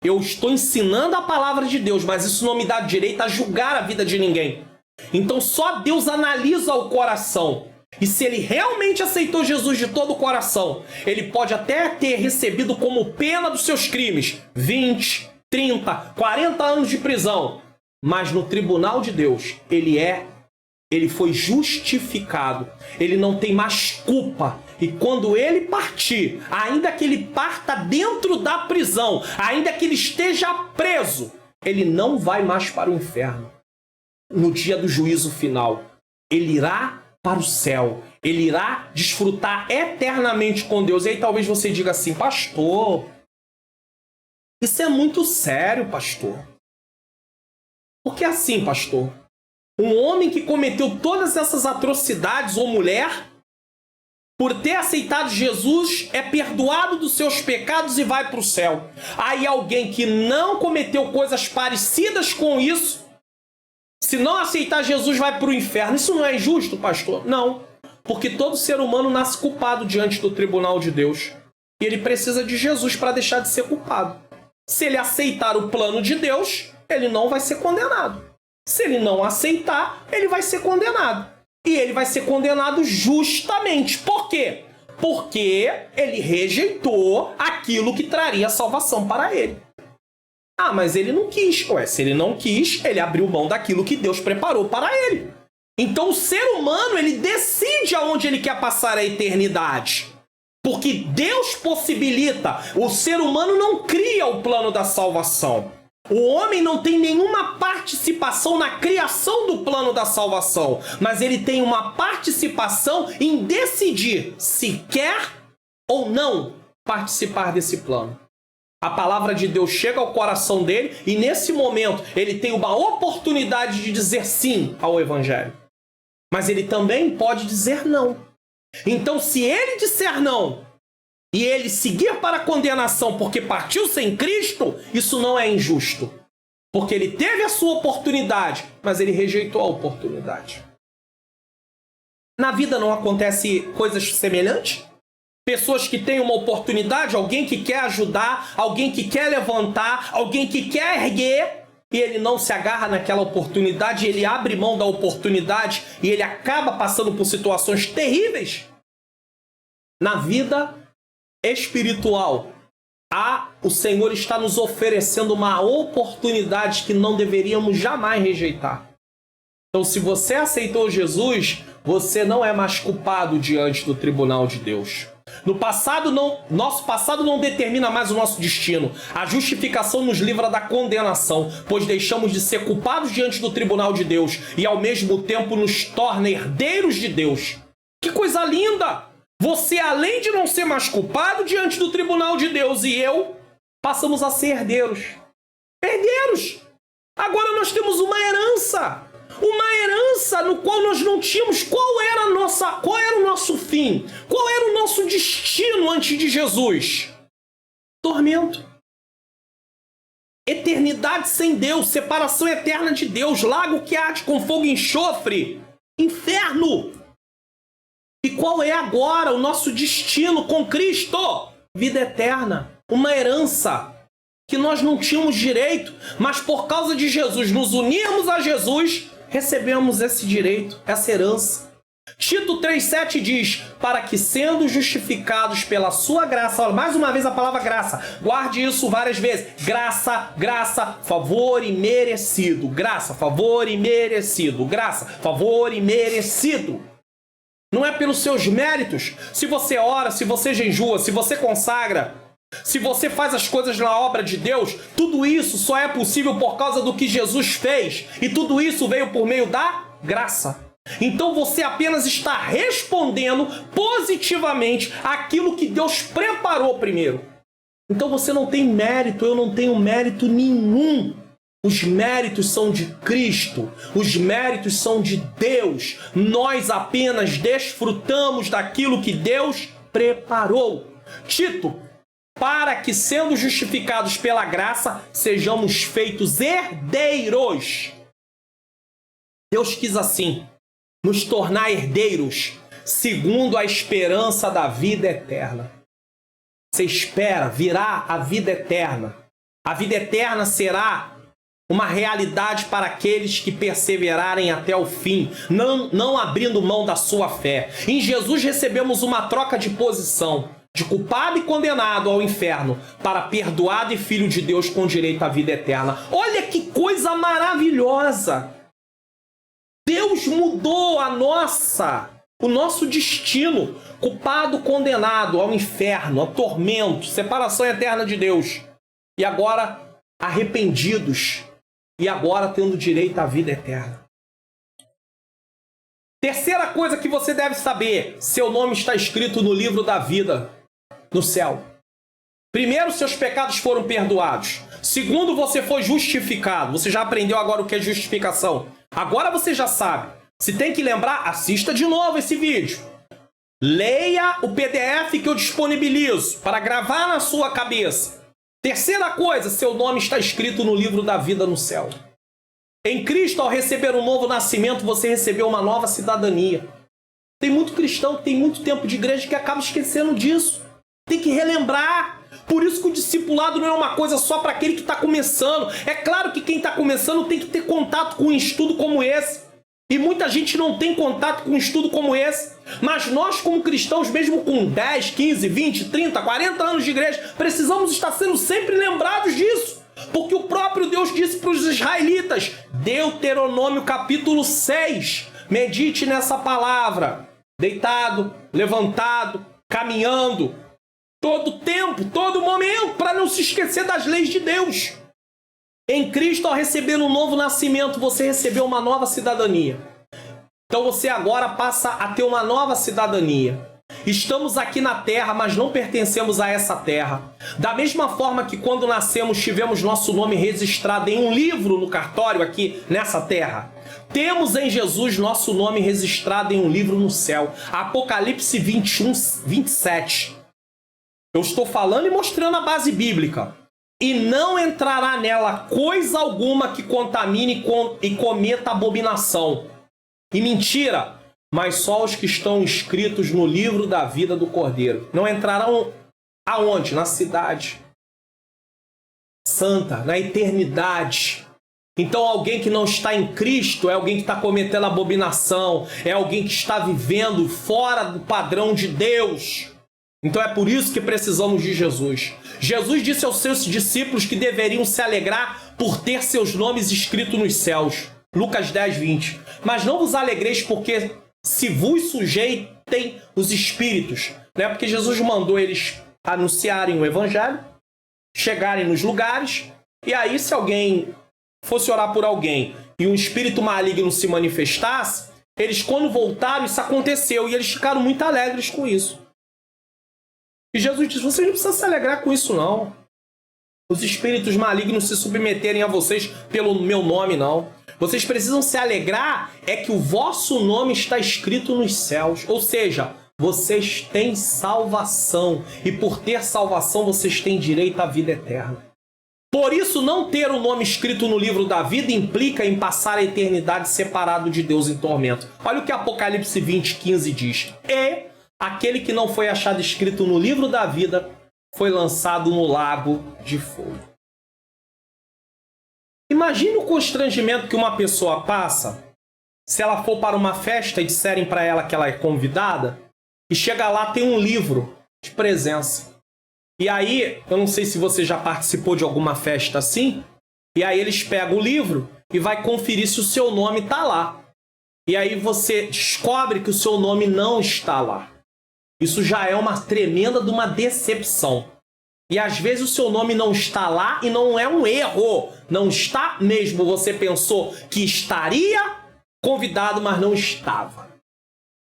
Eu estou ensinando a palavra de Deus, mas isso não me dá direito a julgar a vida de ninguém. Então só Deus analisa o coração. E se ele realmente aceitou Jesus de todo o coração, ele pode até ter recebido como pena dos seus crimes 20, 30, 40 anos de prisão. Mas no tribunal de Deus, ele foi justificado. Ele não tem mais culpa. E quando ele partir, ainda que ele parta dentro da prisão, ainda que ele esteja preso, ele não vai mais para o inferno. No dia do juízo final, ele irá para o céu. Ele irá desfrutar eternamente com Deus. E aí talvez você diga assim, pastor, isso é muito sério, pastor. Por que assim, pastor? Um homem que cometeu todas essas atrocidades, ou mulher, por ter aceitado Jesus, é perdoado dos seus pecados e vai para o céu. Aí alguém que não cometeu coisas parecidas com isso, se não aceitar Jesus, vai para o inferno. Isso não é injusto, pastor? Não. Porque todo ser humano nasce culpado diante do tribunal de Deus. E ele precisa de Jesus para deixar de ser culpado. Se ele aceitar o plano de Deus, ele não vai ser condenado. Se ele não aceitar, ele vai ser condenado. E ele vai ser condenado justamente. Por quê? Porque ele rejeitou aquilo que traria salvação para ele. Ah, mas ele não quis. Ué, se ele não quis, ele abriu mão daquilo que Deus preparou para ele. Então o ser humano, ele decide aonde ele quer passar a eternidade. Porque Deus possibilita. O ser humano não cria o plano da salvação. O homem não tem nenhuma participação na criação do plano da salvação. Mas ele tem uma participação em decidir se quer ou não participar desse plano. A palavra de Deus chega ao coração dele e nesse momento ele tem uma oportunidade de dizer sim ao evangelho. Mas ele também pode dizer não. Então, se ele disser não e ele seguir para a condenação porque partiu sem Cristo, isso não é injusto. Porque ele teve a sua oportunidade, mas ele rejeitou a oportunidade. Na vida não acontece coisas semelhantes? Pessoas que têm uma oportunidade, alguém que quer ajudar, alguém que quer levantar, alguém que quer erguer, e ele não se agarra naquela oportunidade, ele abre mão da oportunidade e ele acaba passando por situações terríveis. Na vida espiritual, o Senhor está nos oferecendo uma oportunidade que não deveríamos jamais rejeitar. Então, se você aceitou Jesus, você não é mais culpado diante do tribunal de Deus. Nosso passado não determina mais o nosso destino. A justificação nos livra da condenação, pois deixamos de ser culpados diante do tribunal de Deus e ao mesmo tempo nos torna herdeiros de Deus. Que coisa linda! Você, além de não ser mais culpado diante do tribunal de Deus e eu, passamos a ser herdeiros. Herdeiros! Agora nós temos uma herança. Uma herança no qual nós não tínhamos. Qual era o nosso fim? Qual era o nosso destino antes de Jesus? Tormento. Eternidade sem Deus, separação eterna de Deus, lago que arde com fogo e enxofre, inferno. E qual é agora o nosso destino com Cristo? Vida eterna, uma herança que nós não tínhamos direito, mas por causa de Jesus, nos unirmos a Jesus, recebemos esse direito, essa herança. Tito 3,7 diz, para que sendo justificados pela sua graça, olha, mais uma vez a palavra graça, guarde isso várias vezes, graça, graça, favor e merecido, graça, favor e merecido, graça, favor e merecido. Não é pelos seus méritos. Se você ora, se você jejua, se você consagra, se você faz as coisas na obra de Deus, tudo isso só é possível por causa do que Jesus fez. E tudo isso veio por meio da graça. Então você apenas está respondendo positivamente aquilo que Deus preparou primeiro. Então você não tem mérito, eu não tenho mérito nenhum. Os méritos são de Cristo, os méritos são de Deus. Nós apenas desfrutamos daquilo que Deus preparou. Tito, para que, sendo justificados pela graça, sejamos feitos herdeiros. Deus quis assim, nos tornar herdeiros, segundo a esperança da vida eterna. Você espera, virá a vida eterna. A vida eterna será uma realidade para aqueles que perseverarem até o fim, não abrindo mão da sua fé. Em Jesus recebemos uma troca de posição, de culpado e condenado ao inferno, para perdoado e filho de Deus com direito à vida eterna. Olha que coisa maravilhosa! Deus mudou o nosso destino, culpado, condenado ao inferno, ao tormento, separação eterna de Deus. E agora arrependidos, e agora tendo direito à vida eterna. Terceira coisa que você deve saber, seu nome está escrito no livro da vida, no céu. Primeiro, seus pecados foram perdoados. Segundo, você foi justificado. Você já aprendeu agora o que é justificação. Agora você já sabe. Se tem que lembrar, assista de novo esse vídeo. Leia o PDF que eu disponibilizo para gravar na sua cabeça. Terceira coisa, seu nome está escrito no livro da vida no céu. Em Cristo, ao receber um novo nascimento, você recebeu uma nova cidadania. Tem muito cristão que tem muito tempo de igreja que acaba esquecendo disso. tem que relembrar. Por isso que o discipulado não é uma coisa só para aquele que está começando. É claro que quem está começando tem que ter contato com um estudo como esse. E muita gente não tem contato com um estudo como esse. Mas nós, como cristãos, mesmo com 10, 15, 20, 30, 40 anos de igreja, precisamos estar sendo sempre lembrados disso. Porque o próprio Deus disse para os israelitas, Deuteronômio capítulo 6, medite nessa palavra, deitado, levantado, caminhando, todo tempo, todo momento, para não se esquecer das leis de Deus. Em Cristo, ao receber um novo nascimento, você recebeu uma nova cidadania. Então você agora passa a ter uma nova cidadania. Estamos aqui na terra, mas não pertencemos a essa terra. Da mesma forma que quando nascemos tivemos nosso nome registrado em um livro no cartório aqui nessa terra, temos em Jesus nosso nome registrado em um livro no céu. Apocalipse 21, 27. Eu estou falando e mostrando a base bíblica. E não entrará nela coisa alguma que contamine e cometa abominação. E mentira, mas só os que estão escritos no livro da vida do Cordeiro. Não entrarão aonde? Na cidade santa, na eternidade. Então alguém que não está em Cristo é alguém que está cometendo abominação, é alguém que está vivendo fora do padrão de Deus. Então é por isso que precisamos de Jesus. Jesus disse aos seus discípulos que deveriam se alegrar por ter seus nomes escritos nos céus. Lucas 10, 20. Mas não vos alegreis porque se vos sujeitem os espíritos. Né? Porque Jesus mandou eles anunciarem o evangelho, chegarem nos lugares, e aí se alguém fosse orar por alguém e um espírito maligno se manifestasse, eles quando voltaram isso aconteceu e eles ficaram muito alegres com isso. E Jesus disse, vocês não precisam se alegrar com isso não. Os espíritos malignos se submeterem a vocês pelo meu nome não. Vocês precisam se alegrar é que o vosso nome está escrito nos céus. Ou seja, vocês têm salvação. E por ter salvação, vocês têm direito à vida eterna. Por isso, não ter o nome escrito no livro da vida implica em passar a eternidade separado de Deus em tormento. Olha o que Apocalipse 20, 15 diz. E aquele que não foi achado escrito no livro da vida foi lançado no lago de fogo. Imagine o constrangimento que uma pessoa passa se ela for para uma festa e disserem para ela que ela é convidada e chega lá tem um livro de presença. E aí, eu não sei se você já participou de alguma festa assim, e aí eles pegam o livro e vai conferir se o seu nome está lá. E aí você descobre que o seu nome não está lá. Isso já é uma tremenda de uma decepção. E às vezes o seu nome não está lá e não é um erro. Não está mesmo. Você pensou que estaria convidado, mas não estava.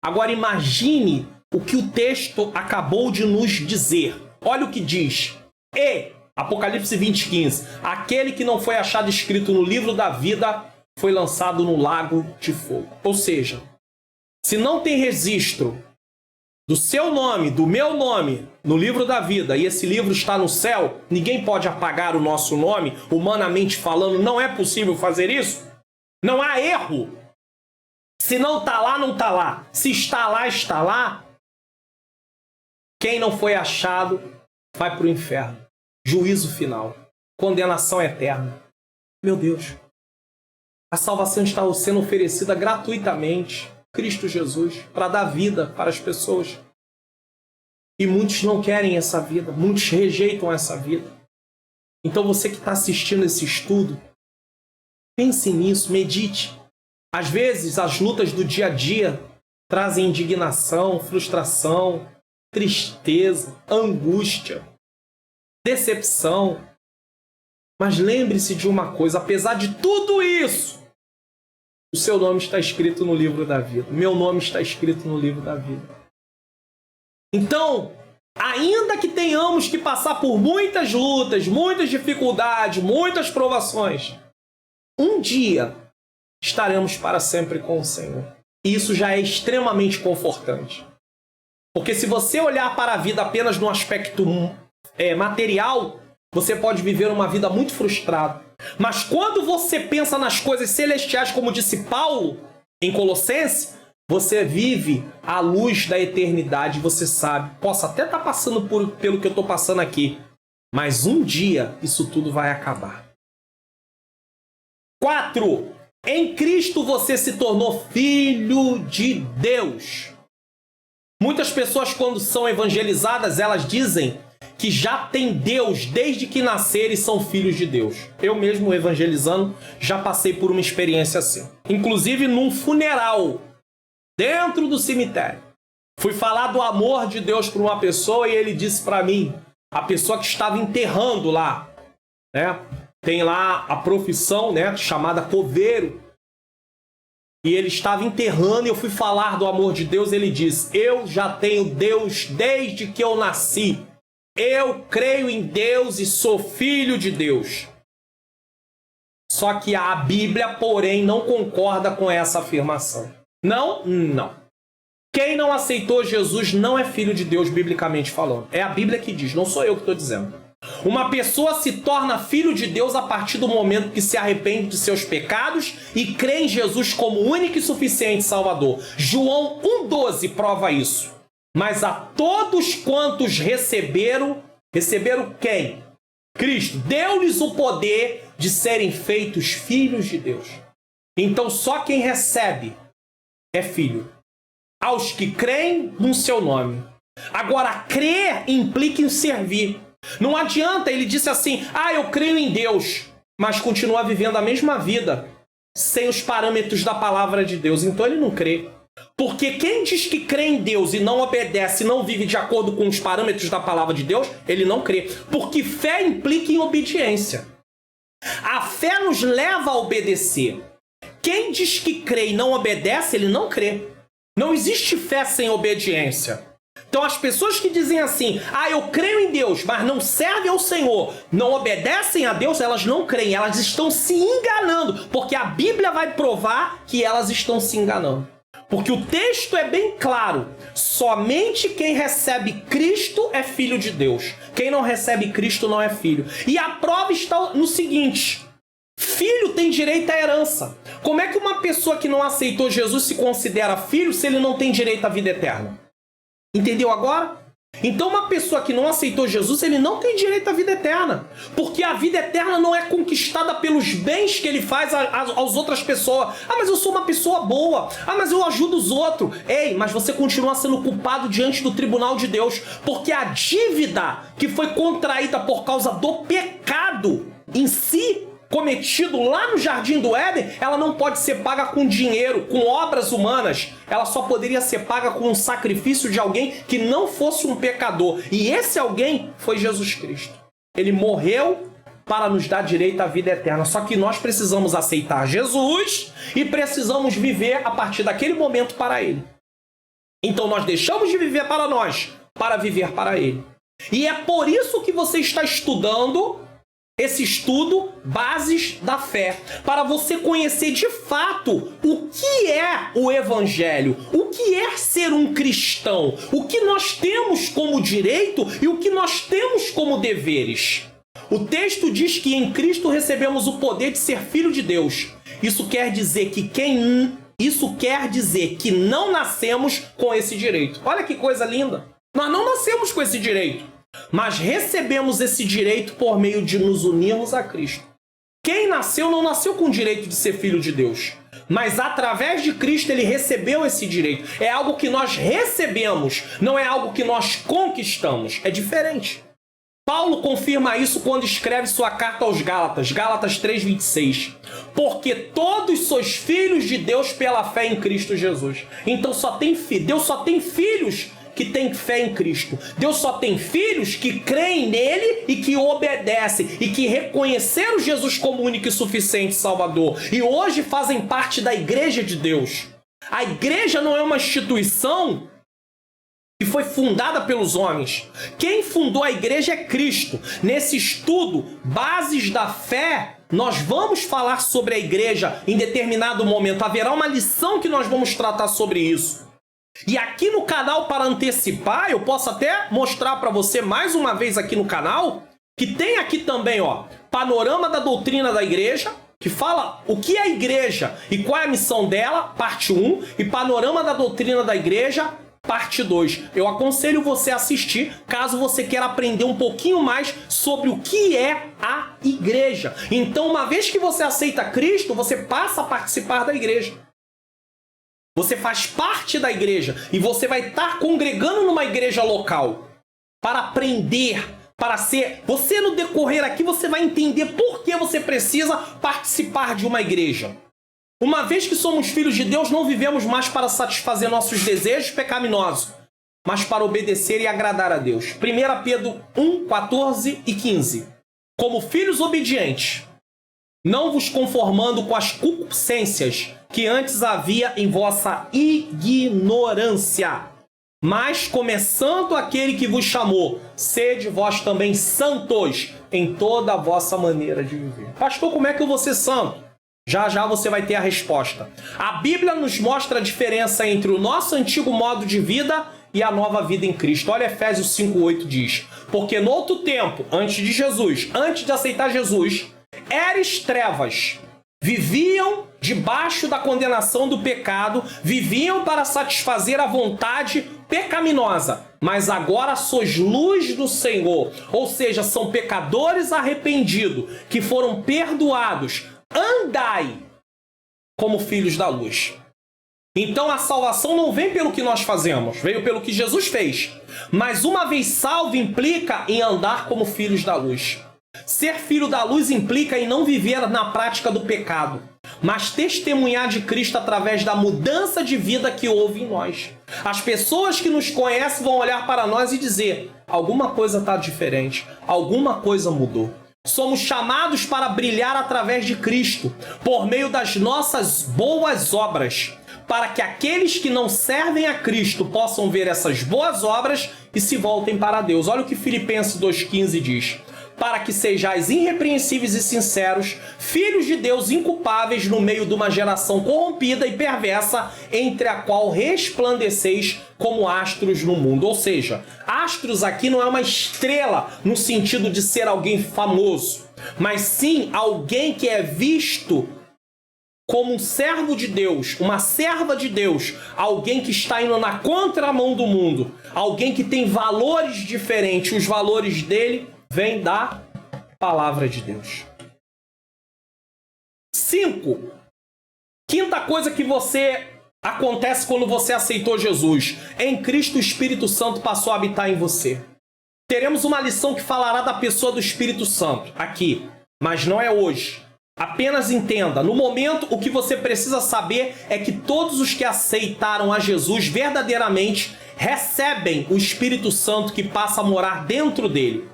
Agora imagine o que o texto acabou de nos dizer. Olha o que diz. E, Apocalipse 20, 15. Aquele que não foi achado escrito no livro da vida foi lançado no lago de fogo. Ou seja, se não tem registro do seu nome, do meu nome, no livro da vida, e esse livro está no céu, ninguém pode apagar o nosso nome, humanamente falando, não é possível fazer isso. Não há erro. Se não está lá, não está lá. Se está lá, está lá. Quem não foi achado vai para o inferno. Juízo final. Condenação eterna. Meu Deus. A salvação está sendo oferecida gratuitamente. Cristo Jesus, para dar vida para as pessoas. E muitos não querem essa vida, muitos rejeitam essa vida. Então você que está assistindo esse estudo, pense nisso, medite. Às vezes as lutas do dia a dia trazem indignação, frustração, tristeza, angústia, decepção. Mas lembre-se de uma coisa, apesar de tudo isso, o seu nome está escrito no livro da vida. Meu nome está escrito no livro da vida. Então, ainda que tenhamos que passar por muitas lutas, muitas dificuldades, muitas provações, um dia estaremos para sempre com o Senhor. E isso já é extremamente confortante. Porque se você olhar para a vida apenas no aspecto material, você pode viver uma vida muito frustrada. Mas quando você pensa nas coisas celestiais, como disse Paulo em Colossenses, Você vive à luz da eternidade, você sabe. Posso até estar passando pelo que eu estou passando aqui, mas um dia isso tudo vai acabar. 4. Em Cristo você se tornou filho de Deus. Muitas pessoas, quando são evangelizadas, elas dizem que já tem Deus desde que nasceram e são filhos de Deus. Eu mesmo, evangelizando, já passei por uma experiência assim. Inclusive num funeral, dentro do cemitério. Fui falar do amor de Deus para uma pessoa e ele disse para mim, a pessoa que estava enterrando lá, né? Tem lá a profissão, né, chamada coveiro. E ele estava enterrando e eu fui falar do amor de Deus. Ele disse, eu já tenho Deus desde que eu nasci. Eu creio em Deus e sou filho de Deus. Só que a Bíblia, porém, não concorda com essa afirmação. Não, não. Quem não aceitou Jesus não é filho de Deus, biblicamente falando. É a Bíblia que diz, não sou eu que estou dizendo. Uma pessoa se torna filho de Deus a partir do momento que se arrepende de seus pecados e crê em Jesus como único e suficiente Salvador. João 1,12 prova isso. Mas a todos quantos receberam quem? Cristo. Deu-lhes o poder de serem feitos filhos de Deus. Então só quem recebe é filho. Aos que creem no seu nome. Agora, crer implica em servir. Não adianta, ele disse assim, eu creio em Deus, mas continua vivendo a mesma vida, sem os parâmetros da palavra de Deus. Então ele não crê. Porque quem diz que crê em Deus e não obedece, não vive de acordo com os parâmetros da palavra de Deus, ele não crê. Porque fé implica em obediência. A fé nos leva a obedecer. Quem diz que crê e não obedece, ele não crê. Não existe fé sem obediência. Então as pessoas que dizem assim, eu creio em Deus, mas não servem ao Senhor, não obedecem a Deus, elas não creem, elas estão se enganando, porque a Bíblia vai provar que elas estão se enganando. Porque o texto é bem claro, somente quem recebe Cristo é filho de Deus. Quem não recebe Cristo não é filho. E a prova está no seguinte, filho tem direito à herança. Como é que uma pessoa que não aceitou Jesus se considera filho se ele não tem direito à vida eterna? Entendeu agora? Então uma pessoa que não aceitou Jesus, ele não tem direito à vida eterna. Porque a vida eterna não é conquistada pelos bens que ele faz às outras pessoas. Mas eu sou uma pessoa boa. Mas eu ajudo os outros. Ei, mas você continua sendo culpado diante do tribunal de Deus. Porque a dívida que foi contraída por causa do pecado em si, cometido lá no Jardim do Éden, ela não pode ser paga com dinheiro, com obras humanas. Ela só poderia ser paga com um sacrifício de alguém que não fosse um pecador. E esse alguém foi Jesus Cristo. Ele morreu para nos dar direito à vida eterna. Só que nós precisamos aceitar Jesus e precisamos viver a partir daquele momento para Ele. Então nós deixamos de viver para nós, para viver para Ele. E é por isso que você está estudando esse estudo, Bases da Fé, para você conhecer de fato o que é o Evangelho, o que é ser um cristão, o que nós temos como direito e o que nós temos como deveres. O texto diz que em Cristo recebemos o poder de ser filho de Deus. Isso quer dizer que não nascemos com esse direito. Olha que coisa linda! Nós não nascemos com esse direito. Mas recebemos esse direito por meio de nos unirmos a Cristo. Quem nasceu não nasceu com o direito de ser filho de Deus. Mas através de Cristo ele recebeu esse direito. É algo que nós recebemos, não é algo que nós conquistamos. É diferente. Paulo confirma isso quando escreve sua carta aos Gálatas, Gálatas 3,26. Porque todos sois filhos de Deus pela fé em Cristo Jesus. Então Deus só tem filhos que tem fé em Cristo. Deus só tem filhos que creem nele e que obedecem e que reconheceram Jesus como único e suficiente Salvador. E hoje fazem parte da Igreja de Deus. A igreja não é uma instituição que foi fundada pelos homens. Quem fundou a igreja é Cristo. Nesse estudo, Bases da Fé, nós vamos falar sobre a igreja em determinado momento. Haverá uma lição que nós vamos tratar sobre isso. E aqui no canal, para antecipar, eu posso até mostrar para você mais uma vez aqui no canal, que tem aqui também, Panorama da Doutrina da Igreja, que fala o que é a igreja e qual é a missão dela, parte 1, e panorama da doutrina da igreja, parte 2. Eu aconselho você a assistir, caso você queira aprender um pouquinho mais sobre o que é a igreja. Então, uma vez que você aceita Cristo, você passa a participar da igreja. Você faz parte da igreja e você vai estar congregando numa igreja local para aprender, para ser... Você, no decorrer aqui, você vai entender por que você precisa participar de uma igreja. Uma vez que somos filhos de Deus, não vivemos mais para satisfazer nossos desejos pecaminosos, mas para obedecer e agradar a Deus. 1 Pedro 1, 14 e 15. Como filhos obedientes, não vos conformando com as concupiscências que antes havia em vossa ignorância, mas começando aquele que vos chamou, sede vós também santos em toda a vossa maneira de viver. Pastor, como é que eu vou ser santo? Já já você vai ter a resposta. A Bíblia nos mostra a diferença entre o nosso antigo modo de vida e a nova vida em Cristo. Olha, Efésios 5:8 diz: porque no outro tempo, antes de Jesus, antes de aceitar Jesus, eres trevas, viviam debaixo da condenação do pecado, viviam para satisfazer a vontade pecaminosa, mas agora sois luz do Senhor. Ou seja, são pecadores arrependidos, que foram perdoados. Andai como filhos da luz. Então a salvação não vem pelo que nós fazemos, veio pelo que Jesus fez. Mas uma vez salvo implica em andar como filhos da luz. Ser filho da luz implica em não viver na prática do pecado, mas testemunhar de Cristo através da mudança de vida que houve em nós. As pessoas que nos conhecem vão olhar para nós e dizer: alguma coisa está diferente, alguma coisa mudou. Somos chamados para brilhar através de Cristo, por meio das nossas boas obras, para que aqueles que não servem a Cristo possam ver essas boas obras e se voltem para Deus. Olha o que Filipenses 2,15 diz: para que sejais irrepreensíveis e sinceros, filhos de Deus inculpáveis no meio de uma geração corrompida e perversa, entre a qual resplandeceis como astros no mundo. Ou seja, astros aqui não é uma estrela no sentido de ser alguém famoso, mas sim alguém que é visto como um servo de Deus, uma serva de Deus, alguém que está indo na contramão do mundo, alguém que tem valores diferentes. Os valores dele vêm da palavra de Deus. 5. Quinta coisa que acontece quando você aceitou Jesus. Em Cristo o Espírito Santo passou a habitar em você. Teremos uma lição que falará da pessoa do Espírito Santo aqui, mas não é hoje. Apenas entenda, no momento o que você precisa saber é que todos os que aceitaram a Jesus verdadeiramente recebem o Espírito Santo que passa a morar dentro dele.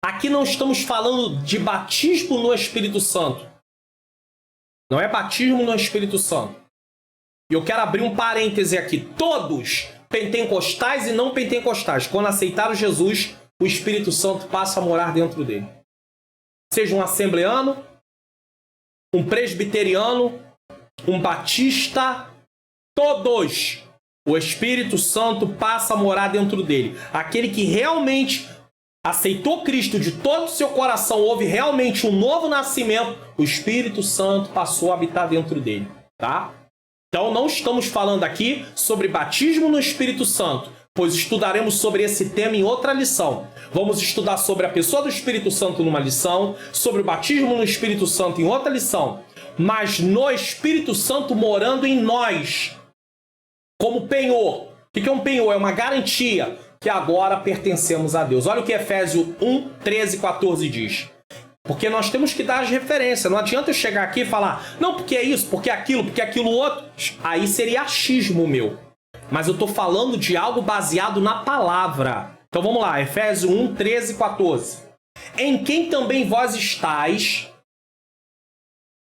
Aqui não estamos falando de batismo no Espírito Santo. Não é batismo no Espírito Santo. E eu quero abrir um parêntese aqui. Todos, pentecostais e não pentecostais, quando aceitaram Jesus, o Espírito Santo passa a morar dentro dele. Seja um assembleano, um presbiteriano, um batista, todos, o Espírito Santo passa a morar dentro dele. Aquele que realmente aceitou Cristo de todo o seu coração, houve realmente um novo nascimento, o Espírito Santo passou a habitar dentro dele, tá? Então não estamos falando aqui sobre batismo no Espírito Santo, pois estudaremos sobre esse tema em outra lição. Vamos estudar sobre a pessoa do Espírito Santo numa lição, sobre o batismo no Espírito Santo em outra lição, mas no Espírito Santo morando em nós, como penhor. O que é um penhor? É uma garantia que agora pertencemos a Deus. Olha o que Efésios 1, 13 e 14 diz. Porque nós temos que dar as referências. Não adianta eu chegar aqui e falar, não, porque é isso, porque é aquilo outro. Aí seria achismo meu. Mas eu estou falando de algo baseado na palavra. Então vamos lá, Efésios 1, 13 e 14. Em quem também vós estáis,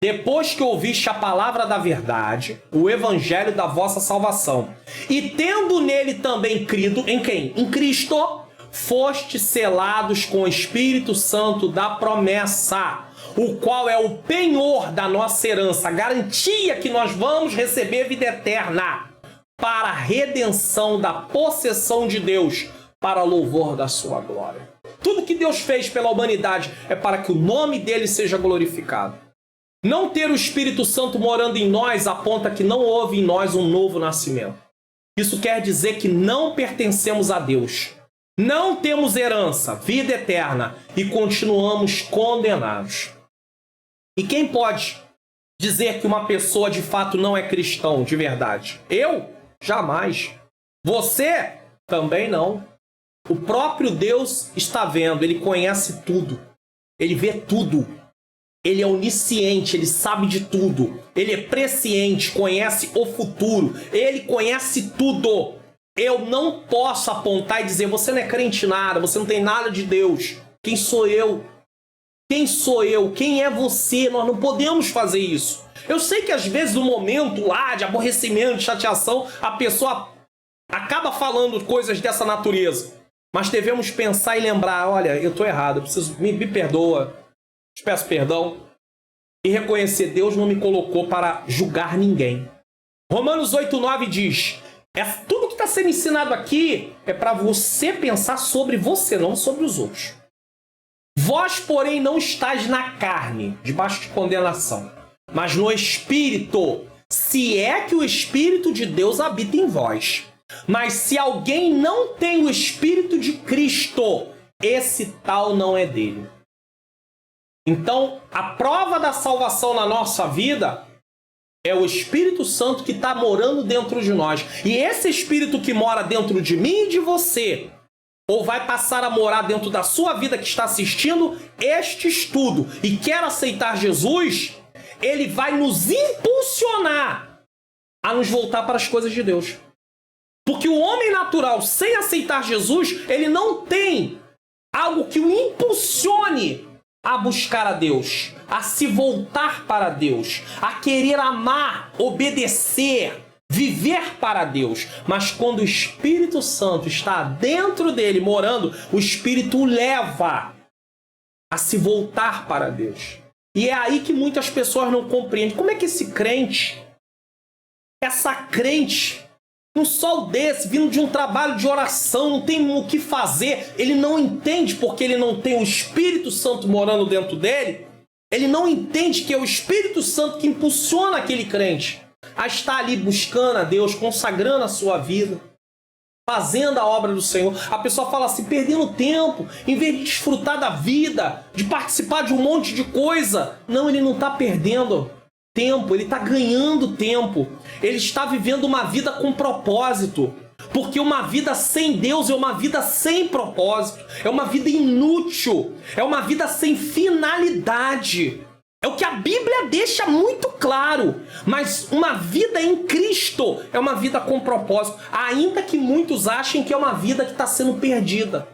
depois que ouviste a palavra da verdade, o evangelho da vossa salvação, e tendo nele também crido, em quem? Em Cristo, foste selados com o Espírito Santo da promessa, o qual é o penhor da nossa herança, a garantia que nós vamos receber vida eterna, para a redenção da possessão de Deus, para louvor da sua glória. Tudo que Deus fez pela humanidade é para que o nome dele seja glorificado. Não ter o Espírito Santo morando em nós aponta que não houve em nós um novo nascimento. Isso quer dizer que não pertencemos a Deus. Não temos herança, vida eterna e continuamos condenados. E quem pode dizer que uma pessoa de fato não é cristão de verdade? Eu? Jamais. Você? Também não. O próprio Deus está vendo, ele conhece tudo. Ele vê tudo. Ele é onisciente, ele sabe de tudo. Ele é presciente, conhece o futuro. Ele conhece tudo. Eu não posso apontar e dizer, você não é crente em nada, você não tem nada de Deus. Quem sou eu? Quem sou eu? Quem é você? Nós não podemos fazer isso. Eu sei que às vezes no momento lá de aborrecimento, de chateação, a pessoa acaba falando coisas dessa natureza. Mas devemos pensar e lembrar, olha, eu estou errado, eu preciso, me perdoa, te peço perdão. E reconhecer, Deus não me colocou para julgar ninguém. Romanos 8,9 diz, tudo que está sendo ensinado aqui é para você pensar sobre você, não sobre os outros. Vós, porém, não estáis na carne, debaixo de condenação, mas no Espírito, se é que o Espírito de Deus habita em vós. Mas se alguém não tem o Espírito de Cristo, esse tal não é dele. Então, a prova da salvação na nossa vida é o Espírito Santo que está morando dentro de nós. E esse Espírito que mora dentro de mim e de você, ou vai passar a morar dentro da sua vida que está assistindo este estudo e quer aceitar Jesus, ele vai nos impulsionar a nos voltar para as coisas de Deus. Porque o homem natural, sem aceitar Jesus, ele não tem algo que o impulsione a buscar a Deus, a se voltar para Deus, a querer amar, obedecer, viver para Deus. Mas quando o Espírito Santo está dentro dele, morando, o Espírito o leva a se voltar para Deus. E é aí que muitas pessoas não compreendem. Como é que esse crente, essa crente, um sol desse, vindo de um trabalho de oração, não tem o que fazer, ele não entende porque ele não tem o Espírito Santo morando dentro dele, ele não entende que é o Espírito Santo que impulsiona aquele crente a estar ali buscando a Deus, consagrando a sua vida, fazendo a obra do Senhor. A pessoa fala assim, perdendo tempo, em vez de desfrutar da vida, de participar de um monte de coisa. Não, ele não está perdendo tempo, ele está ganhando tempo. Ele está vivendo uma vida com propósito. Porque uma vida sem Deus é uma vida sem propósito. É uma vida inútil. É uma vida sem finalidade. É o que a Bíblia deixa muito claro. Mas uma vida em Cristo é uma vida com propósito. Ainda que muitos achem que é uma vida que está sendo perdida.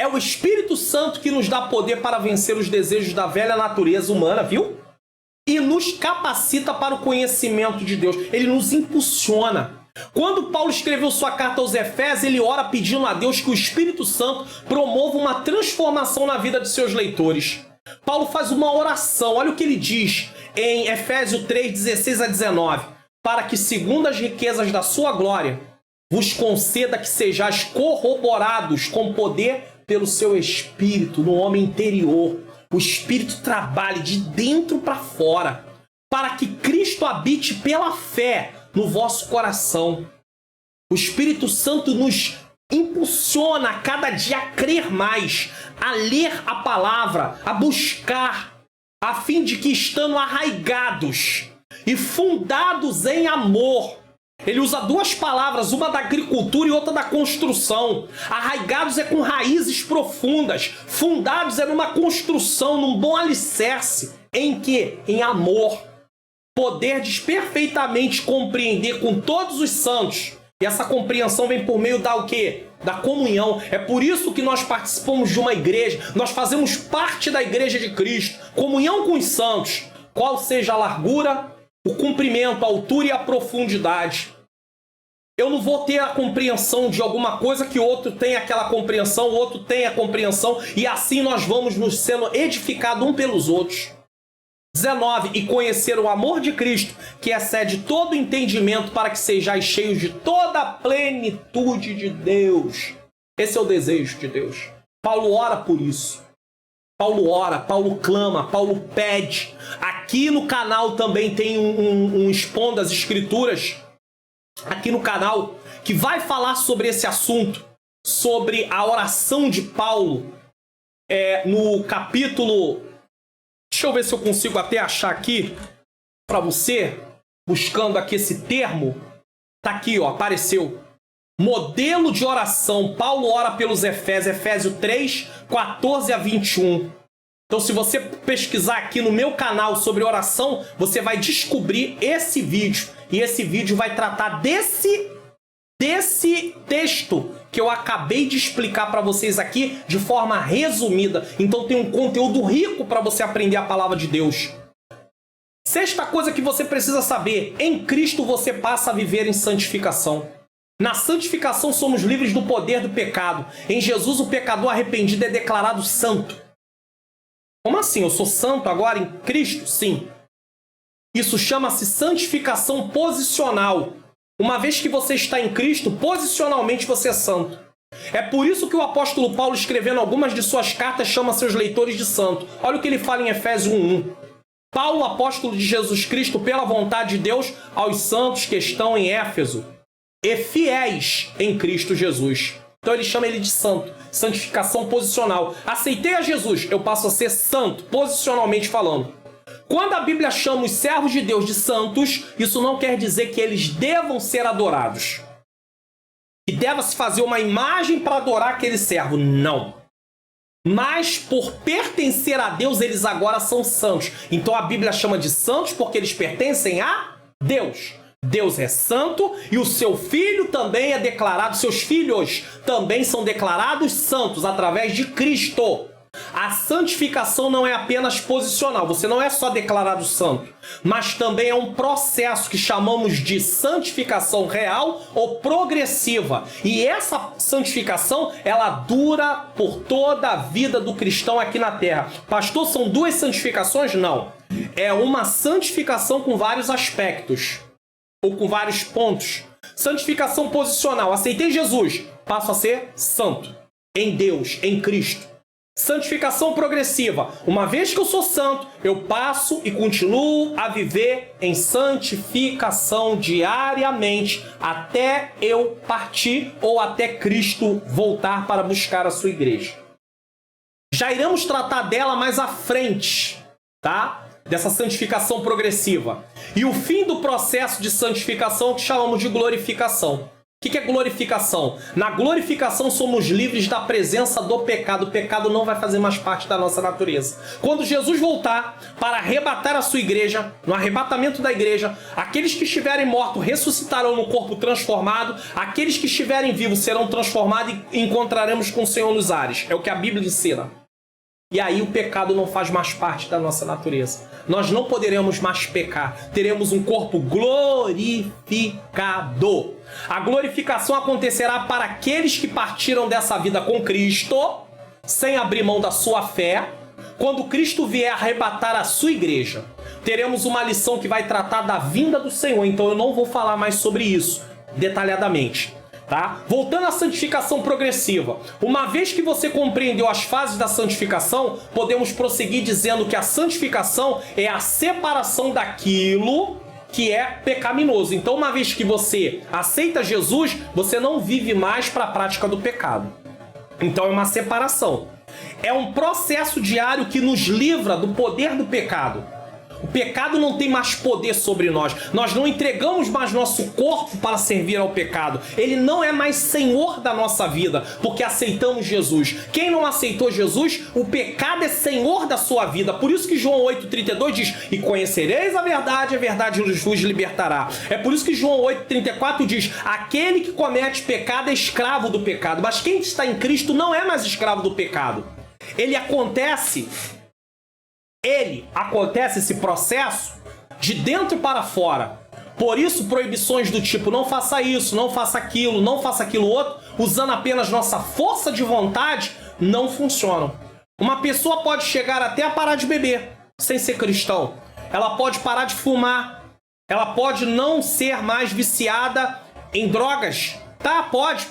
É o Espírito Santo que nos dá poder para vencer os desejos da velha natureza humana, viu? E nos capacita para o conhecimento de Deus. Ele nos impulsiona. Quando Paulo escreveu sua carta aos Efésios, ele ora pedindo a Deus que o Espírito Santo promova uma transformação na vida de seus leitores. Paulo faz uma oração. Olha o que ele diz em Efésios 3, 16 a 19. Para que, segundo as riquezas da sua glória, vos conceda que sejais corroborados com poder pelo seu Espírito no homem interior. O Espírito trabalhe de dentro para fora, para que Cristo habite pela fé no vosso coração. O Espírito Santo nos impulsiona a cada dia a crer mais, a ler a palavra, a buscar, a fim de que, estando arraigados e fundados em amor. Ele usa duas palavras, uma da agricultura e outra da construção. Arraigados é com raízes profundas. Fundados é numa construção, num bom alicerce. Em quê? Em amor. Poderdes perfeitamente compreender com todos os santos. E essa compreensão vem por meio da o quê? Da comunhão. É por isso que nós participamos de uma igreja. Nós fazemos parte da igreja de Cristo. Comunhão com os santos. Qual seja a largura, o comprimento, a altura e a profundidade. Eu não vou ter a compreensão de alguma coisa que o outro tem aquela compreensão, o outro tem a compreensão, e assim nós vamos nos sendo edificados um pelos outros. 19. E conhecer o amor de Cristo, que excede todo entendimento, para que sejais cheios de toda a plenitude de Deus. Esse é o desejo de Deus. Paulo ora por isso. Paulo ora, Paulo clama, Paulo pede. Aqui no canal também tem um Expondo as Escrituras, aqui no canal, que vai falar sobre esse assunto, sobre a oração de Paulo, no capítulo... Deixa eu ver se eu consigo até achar aqui para você, buscando aqui esse termo. Tá aqui, ó, apareceu. Modelo de oração. Paulo ora pelos Efésios, Efésios 3, 14 a 21. Então, se você pesquisar aqui no meu canal sobre oração, você vai descobrir esse vídeo. E esse vídeo vai tratar desse texto que eu acabei de explicar para vocês aqui de forma resumida. Então, tem um conteúdo rico para você aprender a palavra de Deus. Sexta coisa que você precisa saber: em Cristo você passa a viver em santificação. Na santificação somos livres do poder do pecado. Em Jesus o pecador arrependido é declarado santo. Como assim? Eu sou santo agora em Cristo? Sim. Isso chama-se santificação posicional. Uma vez que você está em Cristo, posicionalmente você é santo. É por isso que o apóstolo Paulo, escrevendo algumas de suas cartas, chama seus leitores de santo. Olha o que ele fala em Efésios 1:1. Paulo, apóstolo de Jesus Cristo, pela vontade de Deus, aos santos que estão em Éfeso e fiéis em Cristo Jesus. Então ele chama ele de santo. Santificação posicional. Aceitei a Jesus, eu passo a ser santo, posicionalmente falando. Quando a Bíblia chama os servos de Deus de santos, isso não quer dizer que eles devam ser adorados. Que deva-se fazer uma imagem para adorar aquele servo. Não. Mas por pertencer a Deus, eles agora são santos. Então a Bíblia chama de santos porque eles pertencem a Deus. Deus é santo e o seu filho também é declarado, seus filhos também são declarados santos através de Cristo. A santificação não é apenas posicional, você não é só declarado santo, mas também é um processo que chamamos de santificação real ou progressiva. E essa santificação, ela dura por toda a vida do cristão aqui na terra. Pastor, são duas santificações? Não. É uma santificação com vários aspectos, ou com vários pontos. Santificação posicional. Aceitei Jesus, passo a ser santo em Deus, em Cristo. Santificação progressiva. Uma vez que eu sou santo, eu passo e continuo a viver em santificação diariamente até eu partir ou até Cristo voltar para buscar a sua igreja. Já iremos tratar dela mais à frente, tá? Dessa santificação progressiva. E o fim do processo de santificação que chamamos de glorificação. O que é glorificação? Na glorificação somos livres da presença do pecado. O pecado não vai fazer mais parte da nossa natureza. Quando Jesus voltar para arrebatar a sua igreja, no arrebatamento da igreja, aqueles que estiverem mortos ressuscitarão no corpo transformado, aqueles que estiverem vivos serão transformados e encontraremos com o Senhor nos ares. É o que a Bíblia ensina. E aí o pecado não faz mais parte da nossa natureza. Nós não poderemos mais pecar. Teremos um corpo glorificado. A glorificação acontecerá para aqueles que partiram dessa vida com Cristo, sem abrir mão da sua fé, quando Cristo vier arrebatar a sua igreja. Teremos uma lição que vai tratar da vinda do Senhor, então eu não vou falar mais sobre isso detalhadamente. Tá? Voltando à santificação progressiva. Uma vez que você compreendeu as fases da santificação, podemos prosseguir dizendo que a santificação é a separação daquilo que é pecaminoso. Então, uma vez que você aceita Jesus, você não vive mais para a prática do pecado. Então, é uma separação. É um processo diário que nos livra do poder do pecado. O pecado não tem mais poder sobre nós. Nós não entregamos mais nosso corpo para servir ao pecado. Ele não é mais senhor da nossa vida, porque aceitamos Jesus. Quem não aceitou Jesus, o pecado é senhor da sua vida. Por isso que João 8,32 diz: e conhecereis a verdade vos libertará. É por isso que João 8,34 diz: aquele que comete pecado é escravo do pecado. Mas quem está em Cristo não é mais escravo do pecado. Ele acontece esse processo de dentro para fora. Por isso, proibições do tipo não faça isso, não faça aquilo outro, usando apenas nossa força de vontade, não funcionam. Uma pessoa pode chegar até a parar de beber, sem ser cristão. Ela pode parar de fumar. Ela pode não ser mais viciada em drogas. Tá, pode,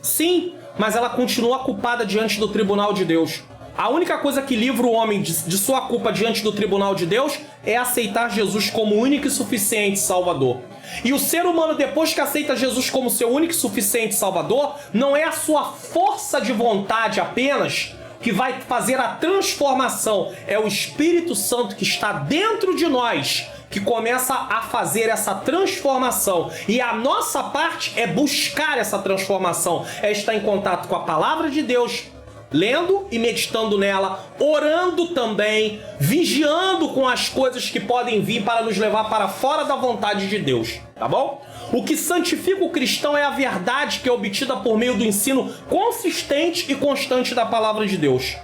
sim, mas ela continua culpada diante do tribunal de Deus. A única coisa que livra o homem de sua culpa diante do tribunal de Deus é aceitar Jesus como único e suficiente Salvador. E o ser humano, depois que aceita Jesus como seu único e suficiente Salvador, não é a sua força de vontade apenas que vai fazer a transformação. É o Espírito Santo que está dentro de nós que começa a fazer essa transformação. E a nossa parte é buscar essa transformação, é estar em contato com a palavra de Deus, lendo e meditando nela, orando também, vigiando com as coisas que podem vir para nos levar para fora da vontade de Deus, tá bom? O que santifica o cristão é a verdade que é obtida por meio do ensino consistente e constante da palavra de Deus.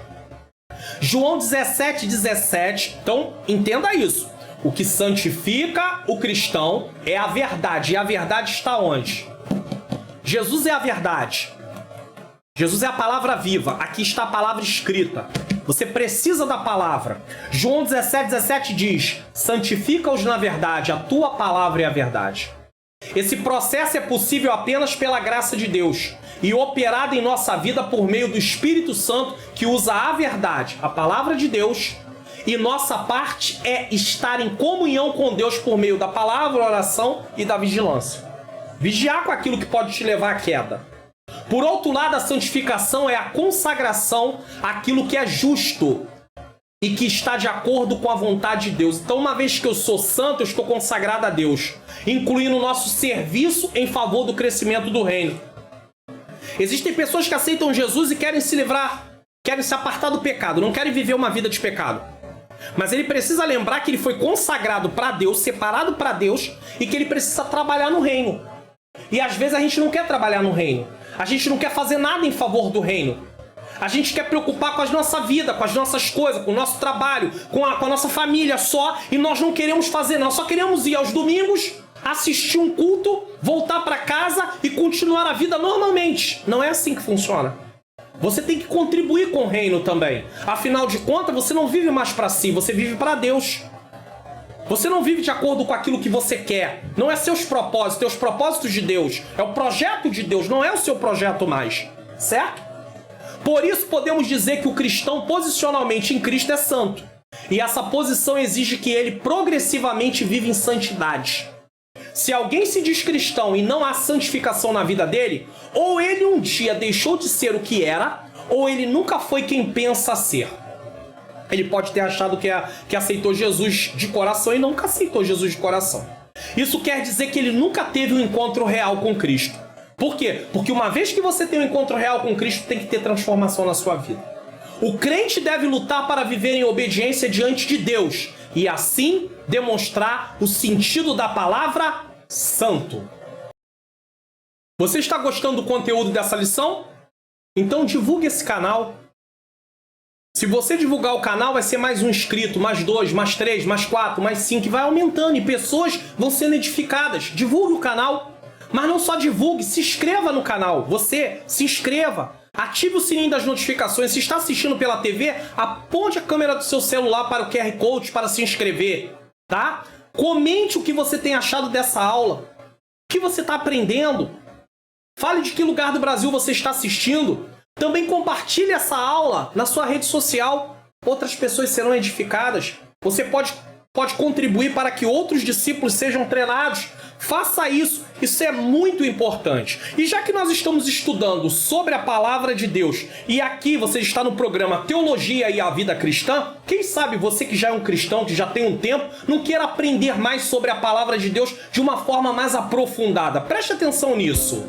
João 17:17, então entenda isso. O que santifica o cristão é a verdade, e a verdade está onde? Jesus é a verdade. Jesus é a palavra viva, aqui está a palavra escrita. Você precisa da palavra. João 17:17 diz: santifica-os na verdade, a tua palavra é a verdade. Esse processo é possível apenas pela graça de Deus e operado em nossa vida por meio do Espírito Santo, que usa a verdade, a palavra de Deus, e nossa parte é estar em comunhão com Deus por meio da palavra, oração e da vigilância. Vigiar com aquilo que pode te levar à queda. Por outro lado, a santificação é a consagração àquilo que é justo e que está de acordo com a vontade de Deus. Então, uma vez que eu sou santo, eu estou consagrado a Deus, incluindo o nosso serviço em favor do crescimento do reino. Existem pessoas que aceitam Jesus e querem se livrar, querem se apartar do pecado, não querem viver uma vida de pecado. Mas ele precisa lembrar que ele foi consagrado para Deus, separado para Deus, e que ele precisa trabalhar no reino. E às vezes a gente não quer trabalhar no reino. A gente não quer fazer nada em favor do reino. A gente quer preocupar com a nossa vida, com as nossas coisas, com o nosso trabalho, com a nossa família só, e nós não queremos fazer, nós só queremos ir aos domingos, assistir um culto, voltar para casa e continuar a vida normalmente. Não é assim que funciona. Você tem que contribuir com o reino também. Afinal de contas, você não vive mais para si, você vive para Deus. Você não vive de acordo com aquilo que você quer. Não é seus propósitos, os propósitos de Deus. É o projeto de Deus, não é o seu projeto mais. Certo? Por isso podemos dizer que o cristão posicionalmente em Cristo é santo. E essa posição exige que ele progressivamente vive em santidade. Se alguém se diz cristão e não há santificação na vida dele, ou ele um dia deixou de ser o que era, ou ele nunca foi quem pensa ser. Ele pode ter achado que aceitou Jesus de coração e nunca aceitou Jesus de coração. Isso quer dizer que ele nunca teve um encontro real com Cristo. Por quê? Porque uma vez que você tem um encontro real com Cristo, tem que ter transformação na sua vida. O crente deve lutar para viver em obediência diante de Deus e assim demonstrar o sentido da palavra santo. Você está gostando do conteúdo dessa lição? Então divulgue esse canal. Se você divulgar o canal, vai ser mais um inscrito, mais 2, mais 3, mais 4, mais 5, e vai aumentando e pessoas vão sendo edificadas. Divulgue o canal, mas não só divulgue, se inscreva no canal. Você se inscreva, ative o sininho das notificações. Se está assistindo pela TV, aponte a câmera do seu celular para o QR Code para se inscrever, tá? Comente o que você tem achado dessa aula, o que você está aprendendo. Fale de que lugar do Brasil você está assistindo. Também compartilhe essa aula na sua rede social. Outras pessoas serão edificadas. Você pode contribuir para que outros discípulos sejam treinados. Faça isso. Isso é muito importante. E já que nós estamos estudando sobre a palavra de Deus, e aqui você está no programa Teologia e a Vida Cristã, quem sabe você que já é um cristão, que já tem um tempo, não queira aprender mais sobre a palavra de Deus de uma forma mais aprofundada. Preste atenção nisso.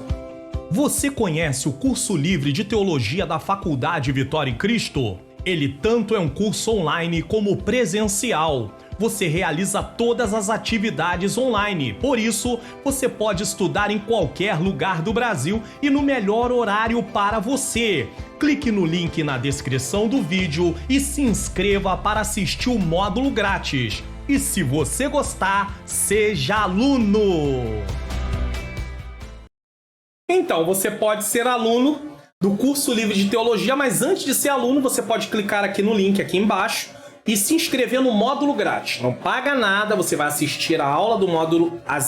Você conhece o curso livre de teologia da Faculdade Vitória em Cristo? Ele tanto é um curso online como presencial. Você realiza todas as atividades online, por isso você pode estudar em qualquer lugar do Brasil e no melhor horário para você. Clique no link na descrição do vídeo e se inscreva para assistir o módulo grátis. E se você gostar, seja aluno! Então, você pode ser aluno do curso livre de teologia, mas antes de ser aluno, você pode clicar aqui no link aqui embaixo e se inscrever no módulo grátis. Não paga nada, você vai assistir as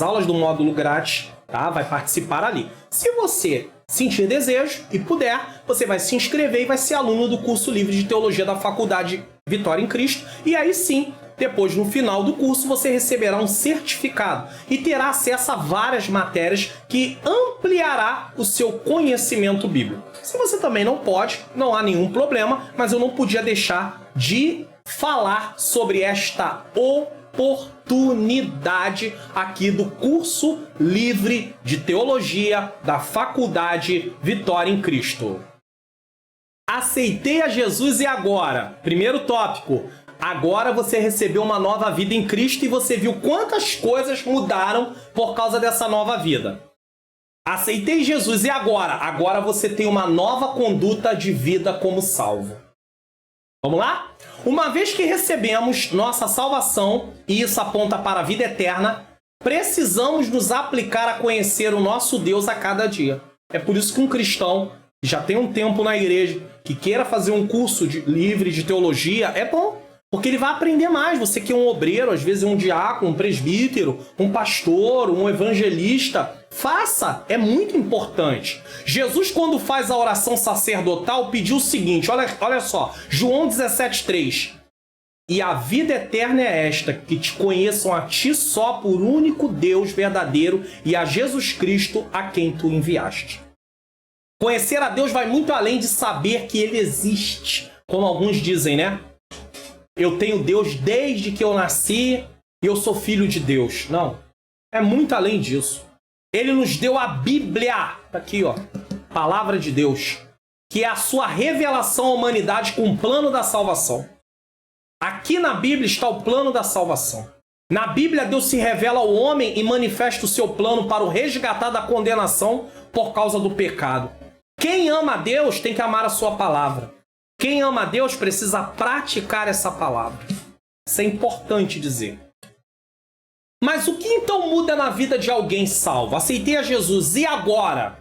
aulas do módulo grátis, tá? Vai participar ali. Se você sentir desejo e puder, você vai se inscrever e vai ser aluno do curso livre de teologia da Faculdade Vitória em Cristo. E aí sim, depois no final do curso, você receberá um certificado e terá acesso a várias matérias que ampliará o seu conhecimento bíblico. Se você também não pode, não há nenhum problema, mas eu não podia deixar de falar sobre esta oportunidade aqui do curso livre de teologia da Faculdade Vitória em Cristo. Aceitei a Jesus e agora? Primeiro tópico. Agora você recebeu uma nova vida em Cristo e você viu quantas coisas mudaram por causa dessa nova vida. Aceitei Jesus e agora? Agora você tem uma nova conduta de vida como salvo. Vamos lá? Uma vez que recebemos nossa salvação, e isso aponta para a vida eterna, precisamos nos aplicar a conhecer o nosso Deus a cada dia. É por isso que um cristão que já tem um tempo na igreja, que queira fazer um curso livre de teologia, é bom. Porque ele vai aprender mais. Você que é um obreiro, às vezes é um diácono, um presbítero, um pastor, um evangelista, faça. É muito importante. Jesus, quando faz a oração sacerdotal, pediu o seguinte, olha só, João 17,3. E a vida eterna é esta, que te conheçam a ti só por único Deus verdadeiro e a Jesus Cristo a quem tu enviaste. Conhecer a Deus vai muito além de saber que Ele existe. Como alguns dizem, né? Eu tenho Deus desde que eu nasci e eu sou filho de Deus. Não, é muito além disso. Ele nos deu a Bíblia, tá aqui ó, Palavra de Deus, que é a sua revelação à humanidade com o plano da salvação. Aqui na Bíblia está o plano da salvação. Na Bíblia, Deus se revela ao homem e manifesta o seu plano para o resgatar da condenação por causa do pecado. Quem ama a Deus tem que amar a sua palavra. Quem ama a Deus precisa praticar essa palavra. Isso é importante dizer. Mas o que então muda na vida de alguém salvo? Aceitei a Jesus, e agora?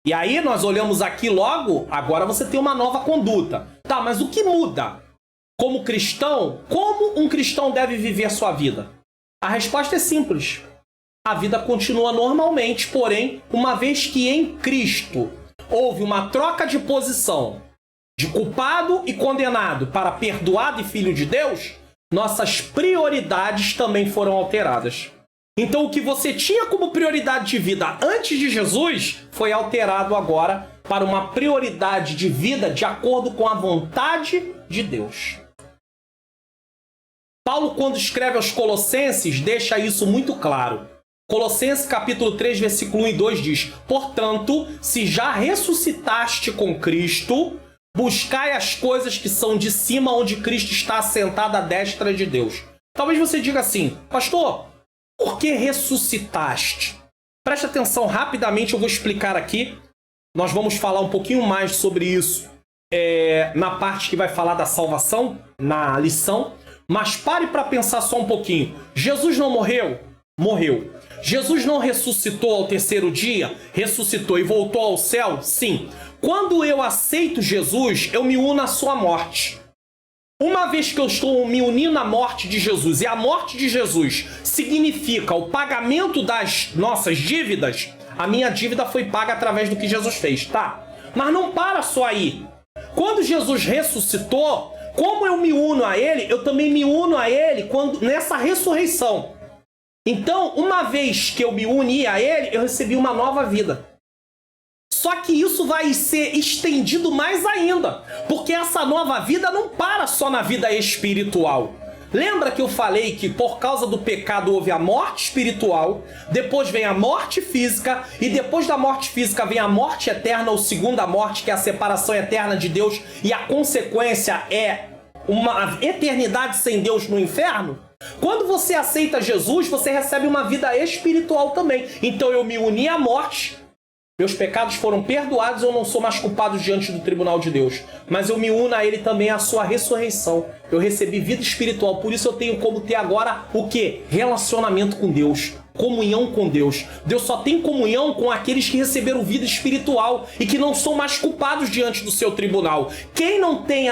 E aí nós olhamos aqui logo, agora você tem uma nova conduta. Tá, mas o que muda? Como cristão, como um cristão deve viver sua vida? A resposta é simples. A vida continua normalmente, porém, uma vez que em Cristo houve uma troca de posição de culpado e condenado para perdoado e filho de Deus, nossas prioridades também foram alteradas. Então o que você tinha como prioridade de vida antes de Jesus foi alterado agora para uma prioridade de vida de acordo com a vontade de Deus. Paulo, quando escreve aos Colossenses, deixa isso muito claro. Colossenses capítulo 3, versículo 1 e 2 diz: portanto, se já ressuscitaste com Cristo, buscai as coisas que são de cima, onde Cristo está assentado à destra de Deus. Talvez você diga assim, pastor, por que ressuscitaste? Preste atenção, rapidamente eu vou explicar aqui. Nós vamos falar um pouquinho mais sobre isso na parte que vai falar da salvação, na lição. Mas pare para pensar só um pouquinho. Jesus não morreu? Morreu. Jesus não ressuscitou ao terceiro dia? Ressuscitou e voltou ao céu? Sim. Quando eu aceito Jesus, eu me uno à sua morte. Uma vez que eu estou me unindo à morte de Jesus, e a morte de Jesus significa o pagamento das nossas dívidas, a minha dívida foi paga através do que Jesus fez, tá? Mas não para só aí. Quando Jesus ressuscitou, como eu me uno a Ele, eu também me uno a Ele nessa ressurreição. Então, uma vez que eu me uni a Ele, eu recebi uma nova vida. Só que isso vai ser estendido mais ainda, porque essa nova vida não para só na vida espiritual. Lembra que eu falei que por causa do pecado houve a morte espiritual, depois vem a morte física, e depois da morte física vem a morte eterna, ou segunda morte, que é a separação eterna de Deus, e a consequência é uma eternidade sem Deus no inferno? Quando você aceita Jesus, você recebe uma vida espiritual também. Então eu me uni à morte, meus pecados foram perdoados, eu não sou mais culpado diante do tribunal de Deus. Mas eu me uno a Ele também à sua ressurreição. Eu recebi vida espiritual, por isso eu tenho como ter agora o quê? Relacionamento com Deus, comunhão com Deus. Deus só tem comunhão com aqueles que receberam vida espiritual e que não são mais culpados diante do seu tribunal. Quem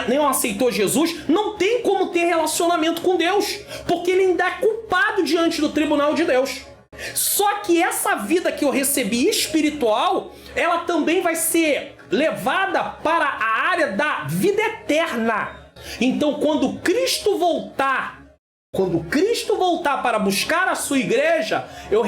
nem aceitou Jesus, não tem como ter relacionamento com Deus, porque ele ainda é culpado diante do tribunal de Deus. Só que essa vida que eu recebi espiritual, ela também vai ser levada para a área da vida eterna. Então, quando Cristo voltar para buscar a sua igreja, eu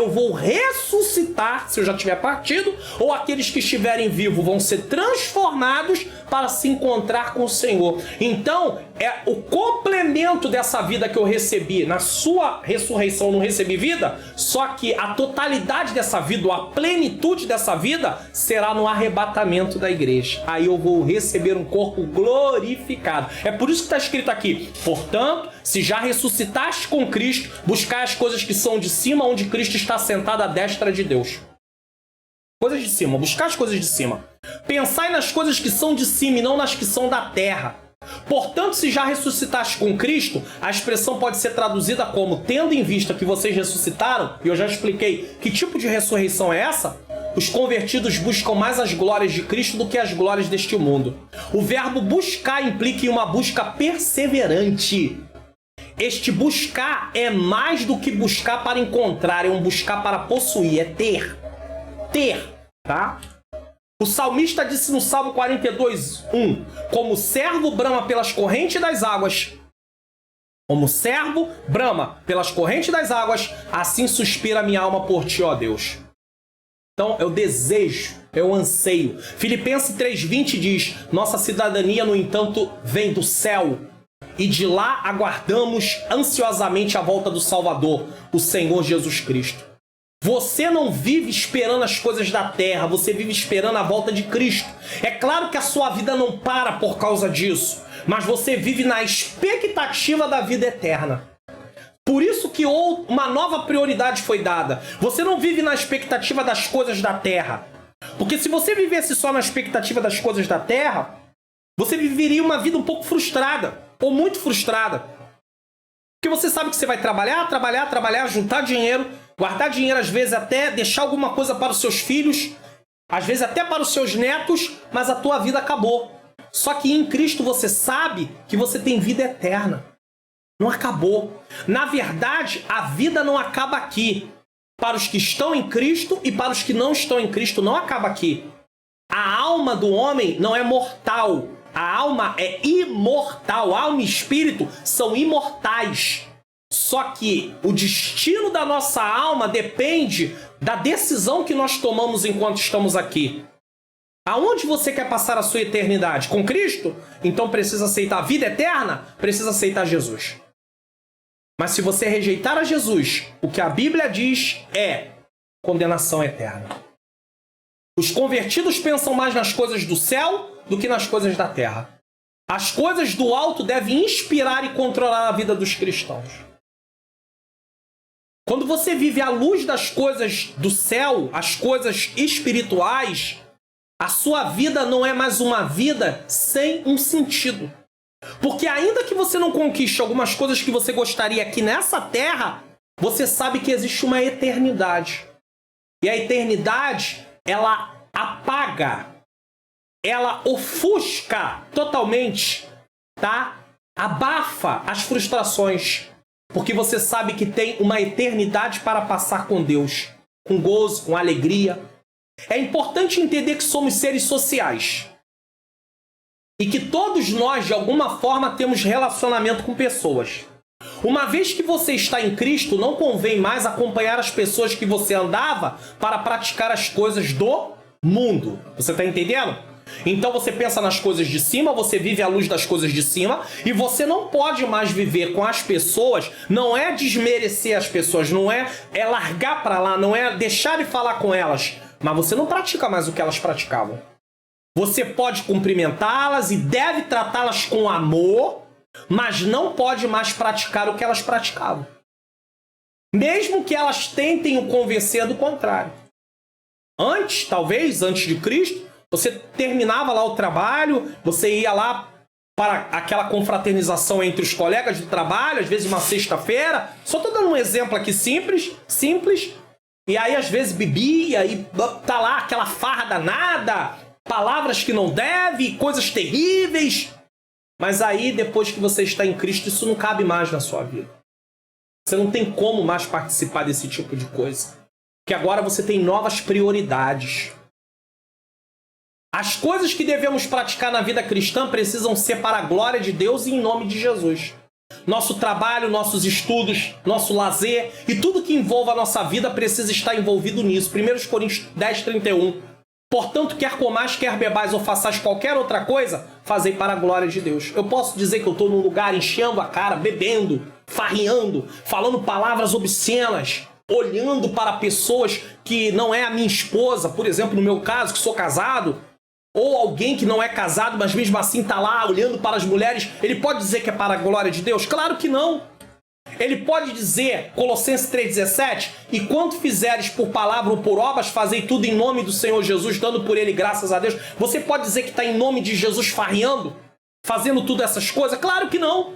vou ressuscitar, se eu já tiver partido, ou aqueles que estiverem vivos vão ser transformados para se encontrar com o Senhor. Então, é o complemento dessa vida que eu recebi. Na sua ressurreição eu não recebi vida, só que a totalidade dessa vida, a plenitude dessa vida, será no arrebatamento da igreja. Aí eu vou receber um corpo glorificado. É por isso que está escrito aqui: portanto, se já ressuscitaste com Cristo, buscai as coisas que são de cima, onde Cristo está sentado à destra de Deus. Coisas de cima, buscar as coisas de cima. Pensai nas coisas que são de cima e não nas que são da terra. Portanto, se já ressuscitaste com Cristo, a expressão pode ser traduzida como: tendo em vista que vocês ressuscitaram, e eu já expliquei que tipo de ressurreição é essa. Os convertidos buscam mais as glórias de Cristo do que as glórias deste mundo. O verbo buscar implica em uma busca perseverante. Este buscar é mais do que buscar para encontrar, é um buscar para possuir, é ter. Ter, tá? O salmista disse no Salmo 42:1: como o servo brama pelas correntes das águas, como o servo brama pelas correntes das águas, assim suspira minha alma por ti, ó Deus. Então, eu desejo, eu anseio. Filipenses 3:20 diz: nossa cidadania, no entanto, vem do céu, e de lá aguardamos ansiosamente a volta do Salvador, o Senhor Jesus Cristo. Você não vive esperando as coisas da terra, você vive esperando a volta de Cristo. É claro que a sua vida não para por causa disso, mas você vive na expectativa da vida eterna. Por isso que uma nova prioridade foi dada. Você não vive na expectativa das coisas da terra. Porque se você vivesse só na expectativa das coisas da terra, você viveria uma vida um pouco frustrada, ou muito frustrada. Porque você sabe que você vai trabalhar, juntar dinheiro, guardar dinheiro, às vezes até deixar alguma coisa para os seus filhos, às vezes até para os seus netos, mas a tua vida acabou. Só que em Cristo você sabe que você tem vida eterna. Não acabou. Na verdade, a vida não acaba aqui. Para os que estão em Cristo e para os que não estão em Cristo, não acaba aqui. A alma do homem não é mortal. A alma é imortal. Alma e espírito são imortais. Só que o destino da nossa alma depende da decisão que nós tomamos enquanto estamos aqui. Aonde você quer passar a sua eternidade? Com Cristo? Então precisa aceitar a vida eterna? Precisa aceitar Jesus. Mas se você rejeitar a Jesus, o que a Bíblia diz é condenação eterna. Os convertidos pensam mais nas coisas do céu do que nas coisas da terra. As coisas do alto devem inspirar e controlar a vida dos cristãos. Quando você vive à luz das coisas do céu, as coisas espirituais, a sua vida não é mais uma vida sem um sentido. Porque ainda que você não conquiste algumas coisas que você gostaria aqui nessa terra, você sabe que existe uma eternidade. E a eternidade, ela apaga, ela ofusca totalmente, tá? Abafa as frustrações. Porque você sabe que tem uma eternidade para passar com Deus, com gozo, com alegria. É importante entender que somos seres sociais. E que todos nós, de alguma forma, temos relacionamento com pessoas. Uma vez que você está em Cristo, não convém mais acompanhar as pessoas que você andava para praticar as coisas do mundo. Você está entendendo? Então você pensa nas coisas de cima, você vive à luz das coisas de cima, e você não pode mais viver com as pessoas, não é desmerecer as pessoas, não é largar para lá, não é deixar de falar com elas, mas você não pratica mais o que elas praticavam. Você pode cumprimentá-las e deve tratá-las com amor, mas não pode mais praticar o que elas praticavam. Mesmo que elas tentem o convencer do contrário. Talvez antes de Cristo, você terminava lá o trabalho, você ia lá para aquela confraternização entre os colegas do trabalho, às vezes uma sexta-feira. Só estou dando um exemplo aqui simples. E aí às vezes bebia e tá lá aquela farra danada, palavras que não deve, coisas terríveis. Mas aí, depois que você está em Cristo, isso não cabe mais na sua vida. Você não tem como mais participar desse tipo de coisa. Porque agora você tem novas prioridades. As coisas que devemos praticar na vida cristã precisam ser para a glória de Deus e em nome de Jesus. Nosso trabalho, nossos estudos, nosso lazer e tudo que envolva a nossa vida precisa estar envolvido nisso. 1 Coríntios 10:31. Portanto, quer comais, quer bebais ou façais qualquer outra coisa, fazei para a glória de Deus. Eu posso dizer que eu estou num lugar enchendo a cara, bebendo, farreando, falando palavras obscenas, olhando para pessoas que não é a minha esposa, por exemplo, no meu caso, que sou casado, ou alguém que não é casado, mas mesmo assim está lá olhando para as mulheres, ele pode dizer que é para a glória de Deus? Claro que não. Ele pode dizer, Colossenses 3,17, e quanto fizeres por palavra ou por obras, fazei tudo em nome do Senhor Jesus, dando por ele graças a Deus. Você pode dizer que está em nome de Jesus farreando, fazendo tudo essas coisas? Claro que não.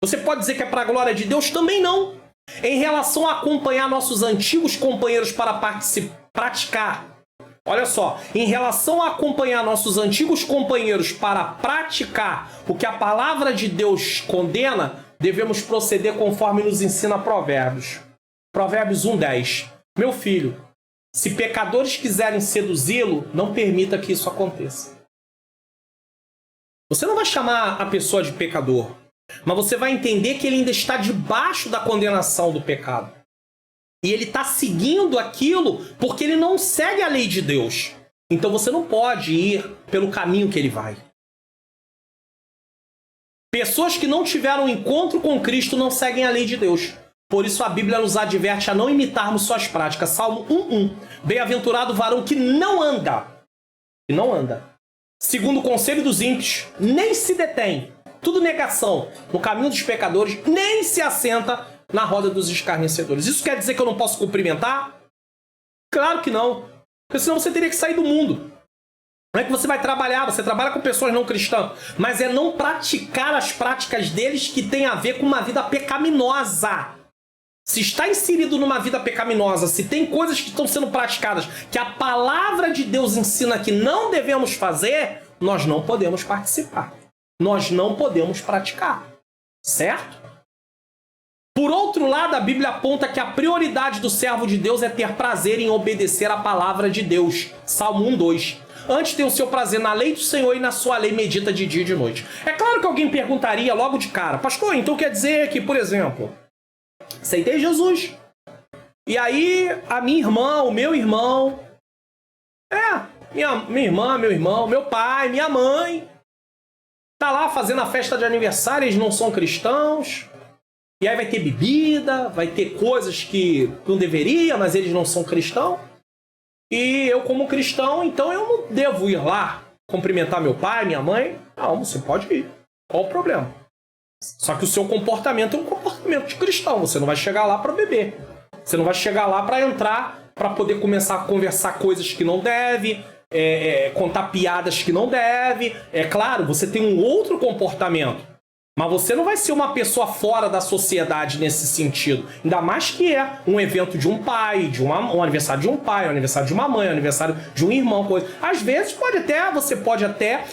Você pode dizer que é para a glória de Deus? Também não. Em relação a acompanhar nossos antigos companheiros para praticar, olha só, em relação a acompanhar nossos antigos companheiros para praticar o que a palavra de Deus condena, devemos proceder conforme nos ensina Provérbios. Provérbios 1:10. Meu filho, se pecadores quiserem seduzi-lo, não permita que isso aconteça. Você não vai chamar a pessoa de pecador, mas você vai entender que ele ainda está debaixo da condenação do pecado. E ele está seguindo aquilo porque ele não segue a lei de Deus. Então você não pode ir pelo caminho que ele vai. Pessoas que não tiveram um encontro com Cristo não seguem a lei de Deus. Por isso a Bíblia nos adverte a não imitarmos suas práticas. Salmo 1:1. Bem-aventurado o varão que não anda. Que não anda. Segundo o conselho dos ímpios, nem se detém. Tudo negação. No caminho dos pecadores, nem se assenta na roda dos escarnecedores. Isso quer dizer que eu não posso cumprimentar? Claro que não. Porque senão você teria que sair do mundo. Não é que você vai trabalhar, você trabalha com pessoas não cristãs, mas é não praticar as práticas deles que tem a ver com uma vida pecaminosa. Se está inserido numa vida pecaminosa, se tem coisas que estão sendo praticadas que a palavra de Deus ensina que não devemos fazer, nós não podemos participar. Nós não podemos praticar. Certo? Por outro lado, a Bíblia aponta que a prioridade do servo de Deus é ter prazer em obedecer a palavra de Deus. Salmo 1:2. Antes tem o seu prazer na lei do Senhor e na sua lei medita de dia e de noite. É claro que alguém perguntaria logo de cara, pastor, então quer dizer que, por exemplo, aceitei Jesus. E aí a minha irmã, o meu irmão, minha irmã, meu irmão, meu pai, minha mãe, tá lá fazendo a festa de aniversário, eles não são cristãos. E aí vai ter bebida, vai ter coisas que não deveria, mas eles não são cristãos. E eu, como cristão, então eu não devo ir lá cumprimentar meu pai, minha mãe. Não, você pode ir. Qual o problema? Só que o seu comportamento é um comportamento de cristão. Você não vai chegar lá para beber. Você não vai chegar lá para entrar, para poder começar a conversar coisas que não deve, contar piadas que não deve. É claro, você tem um outro comportamento. Mas você não vai ser uma pessoa fora da sociedade nesse sentido. Ainda mais que é um evento de um pai, um aniversário de um pai, um aniversário de uma mãe, um aniversário de um irmão, coisa. Às vezes você pode até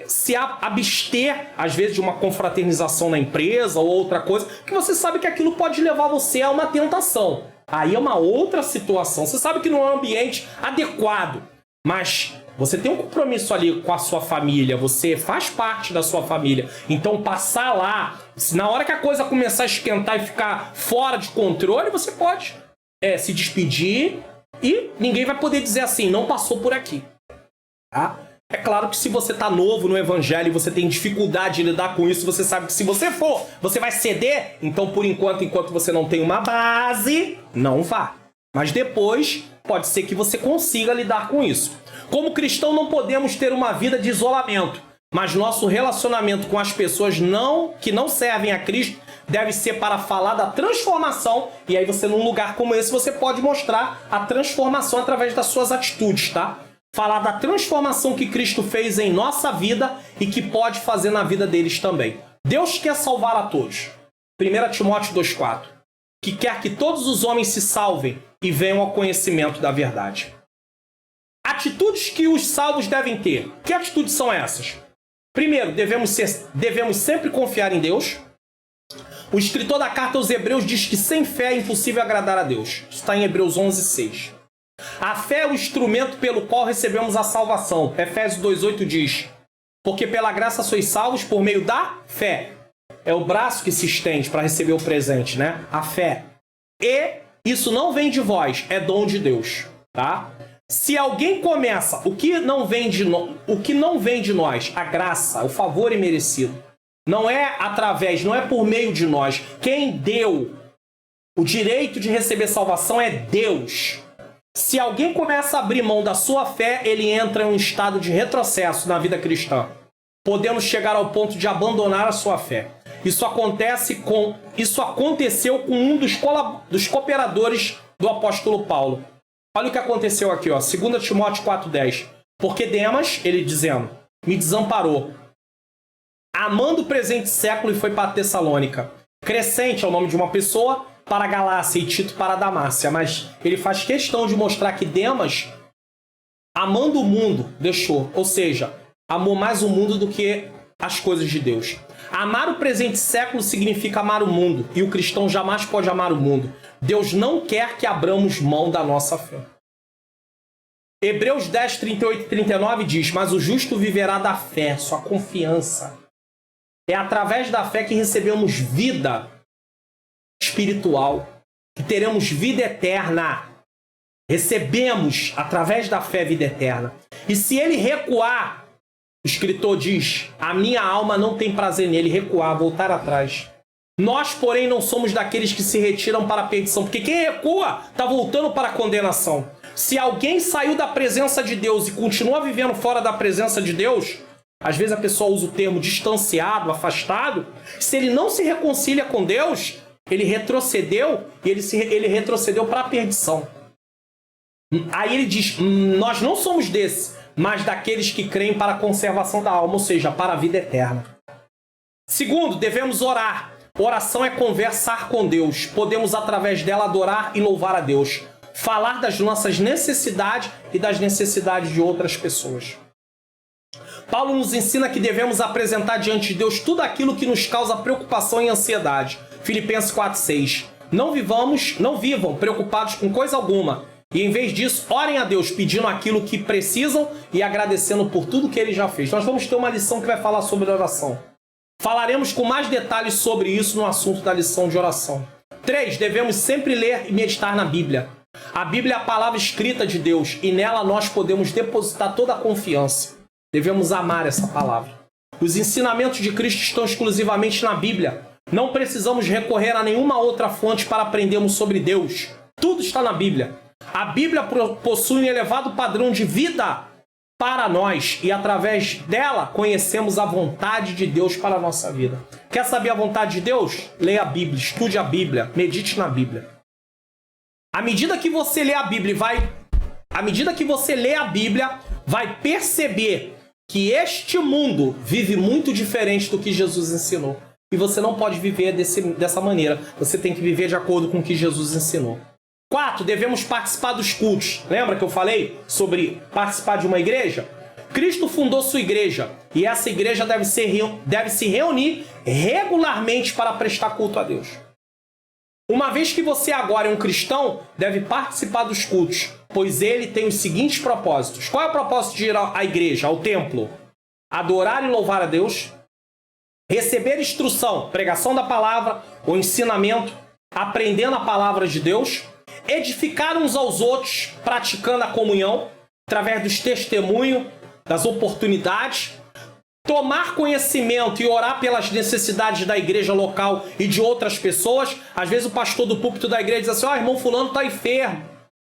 se abster, às vezes, de uma confraternização na empresa ou outra coisa, que você sabe que aquilo pode levar você a uma tentação. Aí é uma outra situação. Você sabe que não é um ambiente adequado, mas você tem um compromisso ali com a sua família, você faz parte da sua família. Então passar lá, na hora que a coisa começar a esquentar e ficar fora de controle, você pode se despedir e ninguém vai poder dizer assim, não passou por aqui. Tá? É claro que se você está novo no evangelho e você tem dificuldade de lidar com isso, você sabe que se você for, você vai ceder. Então por enquanto você não tem uma base, não vá. Mas depois pode ser que você consiga lidar com isso. Como cristão, não podemos ter uma vida de isolamento, mas nosso relacionamento com as pessoas que não servem a Cristo deve ser para falar da transformação. E aí você, num lugar como esse, você pode mostrar a transformação através das suas atitudes, tá? Falar da transformação que Cristo fez em nossa vida e que pode fazer na vida deles também. Deus quer salvar a todos. 1 Timóteo 2,4. Que quer que todos os homens se salvem e venham ao conhecimento da verdade. Atitudes que os salvos devem ter. Que atitudes são essas? Primeiro, devemos sempre confiar em Deus. O escritor da carta aos Hebreus diz que sem fé é impossível agradar a Deus. Isso está em Hebreus 11:6. A fé é o instrumento pelo qual recebemos a salvação. Efésios 2:8 diz: porque pela graça sois salvos por meio da fé. É o braço que se estende para receber o presente, né? A fé. E isso não vem de vós, é dom de Deus, tá? Se alguém começa, o que não vem de nós, a graça, o favor imerecido, não é através, não é por meio de nós. Quem deu o direito de receber salvação é Deus. Se alguém começa a abrir mão da sua fé, ele entra em um estado de retrocesso na vida cristã, podendo chegar ao ponto de abandonar a sua fé. Isso aconteceu com um dos cooperadores do apóstolo Paulo. Olha o que aconteceu aqui, ó, 2 Timóteo 4:10. Porque Demas, ele dizendo, me desamparou, amando o presente século, e foi para Tessalônica. Crescente é o nome de uma pessoa, para Galácia, e Tito para Damácia. Mas ele faz questão de mostrar que Demas, amando o mundo, deixou. Ou seja, amou mais o mundo do que as coisas de Deus. Amar o presente século significa amar o mundo. E o cristão jamais pode amar o mundo. Deus não quer que abramos mão da nossa fé. Hebreus 10, 38 e 39 diz: mas o justo viverá da fé, sua confiança. É através da fé que recebemos vida espiritual, que teremos vida eterna. Recebemos, através da fé, vida eterna. E se ele recuar, o escritor diz, a minha alma não tem prazer nele. Recuar, voltar atrás. Nós, porém, não somos daqueles que se retiram para a perdição, porque quem recua está voltando para a condenação. Se alguém saiu da presença de Deus e continua vivendo fora da presença de Deus, às vezes a pessoa usa o termo distanciado, afastado. Se ele não se reconcilia com Deus, ele retrocedeu, e ele retrocedeu para a perdição. Aí ele diz, nós não somos desses, mas daqueles que creem para a conservação da alma, ou seja, para a vida eterna. Segundo, devemos orar. Oração é conversar com Deus. Podemos, através dela, adorar e louvar a Deus. Falar das nossas necessidades e das necessidades de outras pessoas. Paulo nos ensina que devemos apresentar diante de Deus tudo aquilo que nos causa preocupação e ansiedade. Filipenses 4:6. Não vivam preocupados com coisa alguma. E em vez disso, orem a Deus pedindo aquilo que precisam e agradecendo por tudo que Ele já fez. Nós vamos ter uma lição que vai falar sobre oração. Falaremos com mais detalhes sobre isso no assunto da lição de oração. 3. Devemos sempre ler e meditar na Bíblia. A Bíblia é a palavra escrita de Deus e nela nós podemos depositar toda a confiança. Devemos amar essa palavra. Os ensinamentos de Cristo estão exclusivamente na Bíblia. Não precisamos recorrer a nenhuma outra fonte para aprendermos sobre Deus. Tudo está na Bíblia. A Bíblia possui um elevado padrão de vida para nós e através dela conhecemos a vontade de Deus para a nossa vida. Quer saber a vontade de Deus? Leia a Bíblia, estude a Bíblia, medite na Bíblia. À medida que você lê a Bíblia, vai perceber que este mundo vive muito diferente do que Jesus ensinou. E você não pode viver dessa maneira. Você tem que viver de acordo com o que Jesus ensinou. 4. Devemos participar dos cultos. Lembra que eu falei sobre participar de uma igreja? Cristo fundou sua igreja. E essa igreja deve se reunir regularmente para prestar culto a Deus. Uma vez que você agora é um cristão, deve participar dos cultos, pois ele tem os seguintes propósitos. Qual é o propósito de ir à igreja, ao templo? Adorar e louvar a Deus. Receber instrução, pregação da palavra, o ensinamento, aprendendo a palavra de Deus. Edificar uns aos outros, praticando a comunhão, através dos testemunhos, das oportunidades. Tomar conhecimento e orar pelas necessidades da igreja local e de outras pessoas. Às vezes o pastor do púlpito da igreja diz assim, irmão fulano está enfermo.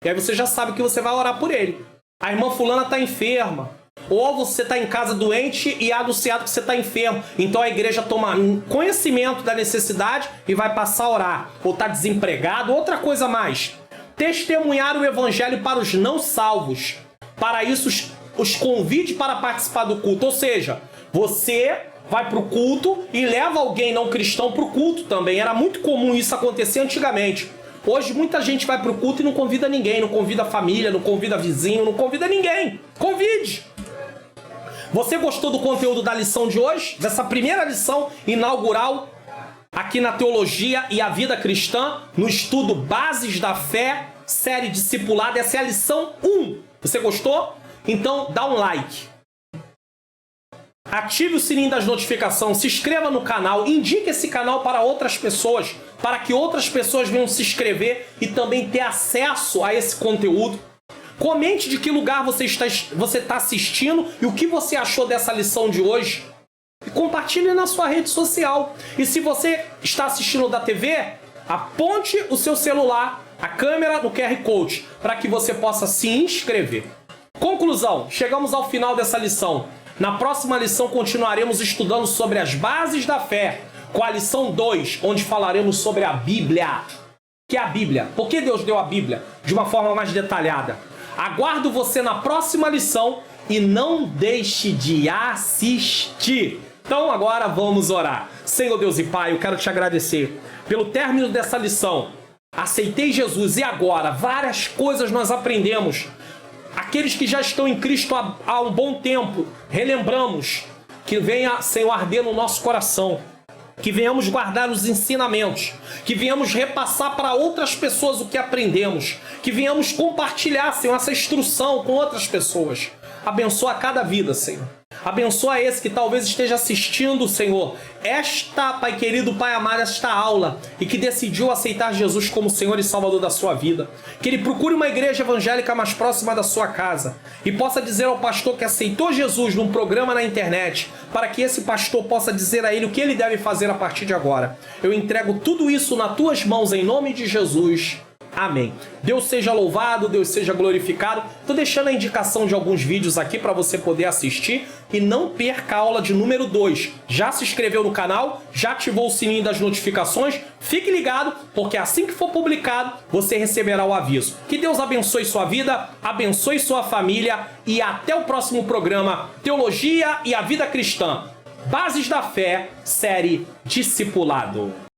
E aí você já sabe que você vai orar por ele. A irmã fulana está enferma. Ou você está em casa doente e é anunciado que você está enfermo. Então a igreja toma conhecimento da necessidade e vai passar a orar. Ou está desempregado, outra coisa mais. Testemunhar o evangelho para os não salvos. Para isso, os convide para participar do culto. Ou seja, você vai para o culto e leva alguém não cristão para o culto também. Era muito comum isso acontecer antigamente. Hoje muita gente vai para o culto e não convida ninguém. Não convida a família, não convida vizinho, não convida ninguém. Convide! Você gostou do conteúdo da lição de hoje? Dessa primeira lição inaugural aqui na Teologia e a Vida Cristã, no estudo Bases da Fé, série Discipulado. Essa é a lição 1. Você gostou? Então dá um like. Ative o sininho das notificações, se inscreva no canal, indique esse canal para outras pessoas, para que outras pessoas venham se inscrever e também ter acesso a esse conteúdo. Comente de que lugar você está assistindo e o que você achou dessa lição de hoje. E compartilhe na sua rede social. E se você está assistindo da TV, aponte o seu celular, a câmera do QR Code, para que você possa se inscrever. Conclusão, chegamos ao final dessa lição. Na próxima lição continuaremos estudando sobre as bases da fé, com a lição 2, onde falaremos sobre a Bíblia. Que é a Bíblia? Por que Deus deu a Bíblia? De uma forma mais detalhada. Aguardo você na próxima lição e não deixe de assistir. Então agora vamos orar. Senhor Deus e Pai, eu quero te agradecer pelo término dessa lição. Aceitei Jesus e agora várias coisas nós aprendemos. Aqueles que já estão em Cristo há um bom tempo, relembramos que venha, Senhor, arder no nosso coração, que venhamos guardar os ensinamentos, que venhamos repassar para outras pessoas o que aprendemos, que venhamos compartilhar, Senhor, essa instrução com outras pessoas. Abençoa cada vida, Senhor. Abençoa esse que talvez esteja assistindo, Senhor, Pai querido, Pai amado, esta aula e que decidiu aceitar Jesus como Senhor e Salvador da sua vida. Que ele procure uma igreja evangélica mais próxima da sua casa e possa dizer ao pastor que aceitou Jesus num programa na internet, para que esse pastor possa dizer a ele o que ele deve fazer a partir de agora. Eu entrego tudo isso nas tuas mãos em nome de Jesus. Amém. Deus seja louvado, Deus seja glorificado. Estou deixando a indicação de alguns vídeos aqui para você poder assistir e não perca a aula de número 2. Já se inscreveu no canal? Já ativou o sininho das notificações? Fique ligado, porque assim que for publicado, você receberá o aviso. Que Deus abençoe sua vida, abençoe sua família e até o próximo programa Teologia e a Vida Cristã. Bases da Fé, série Discipulado.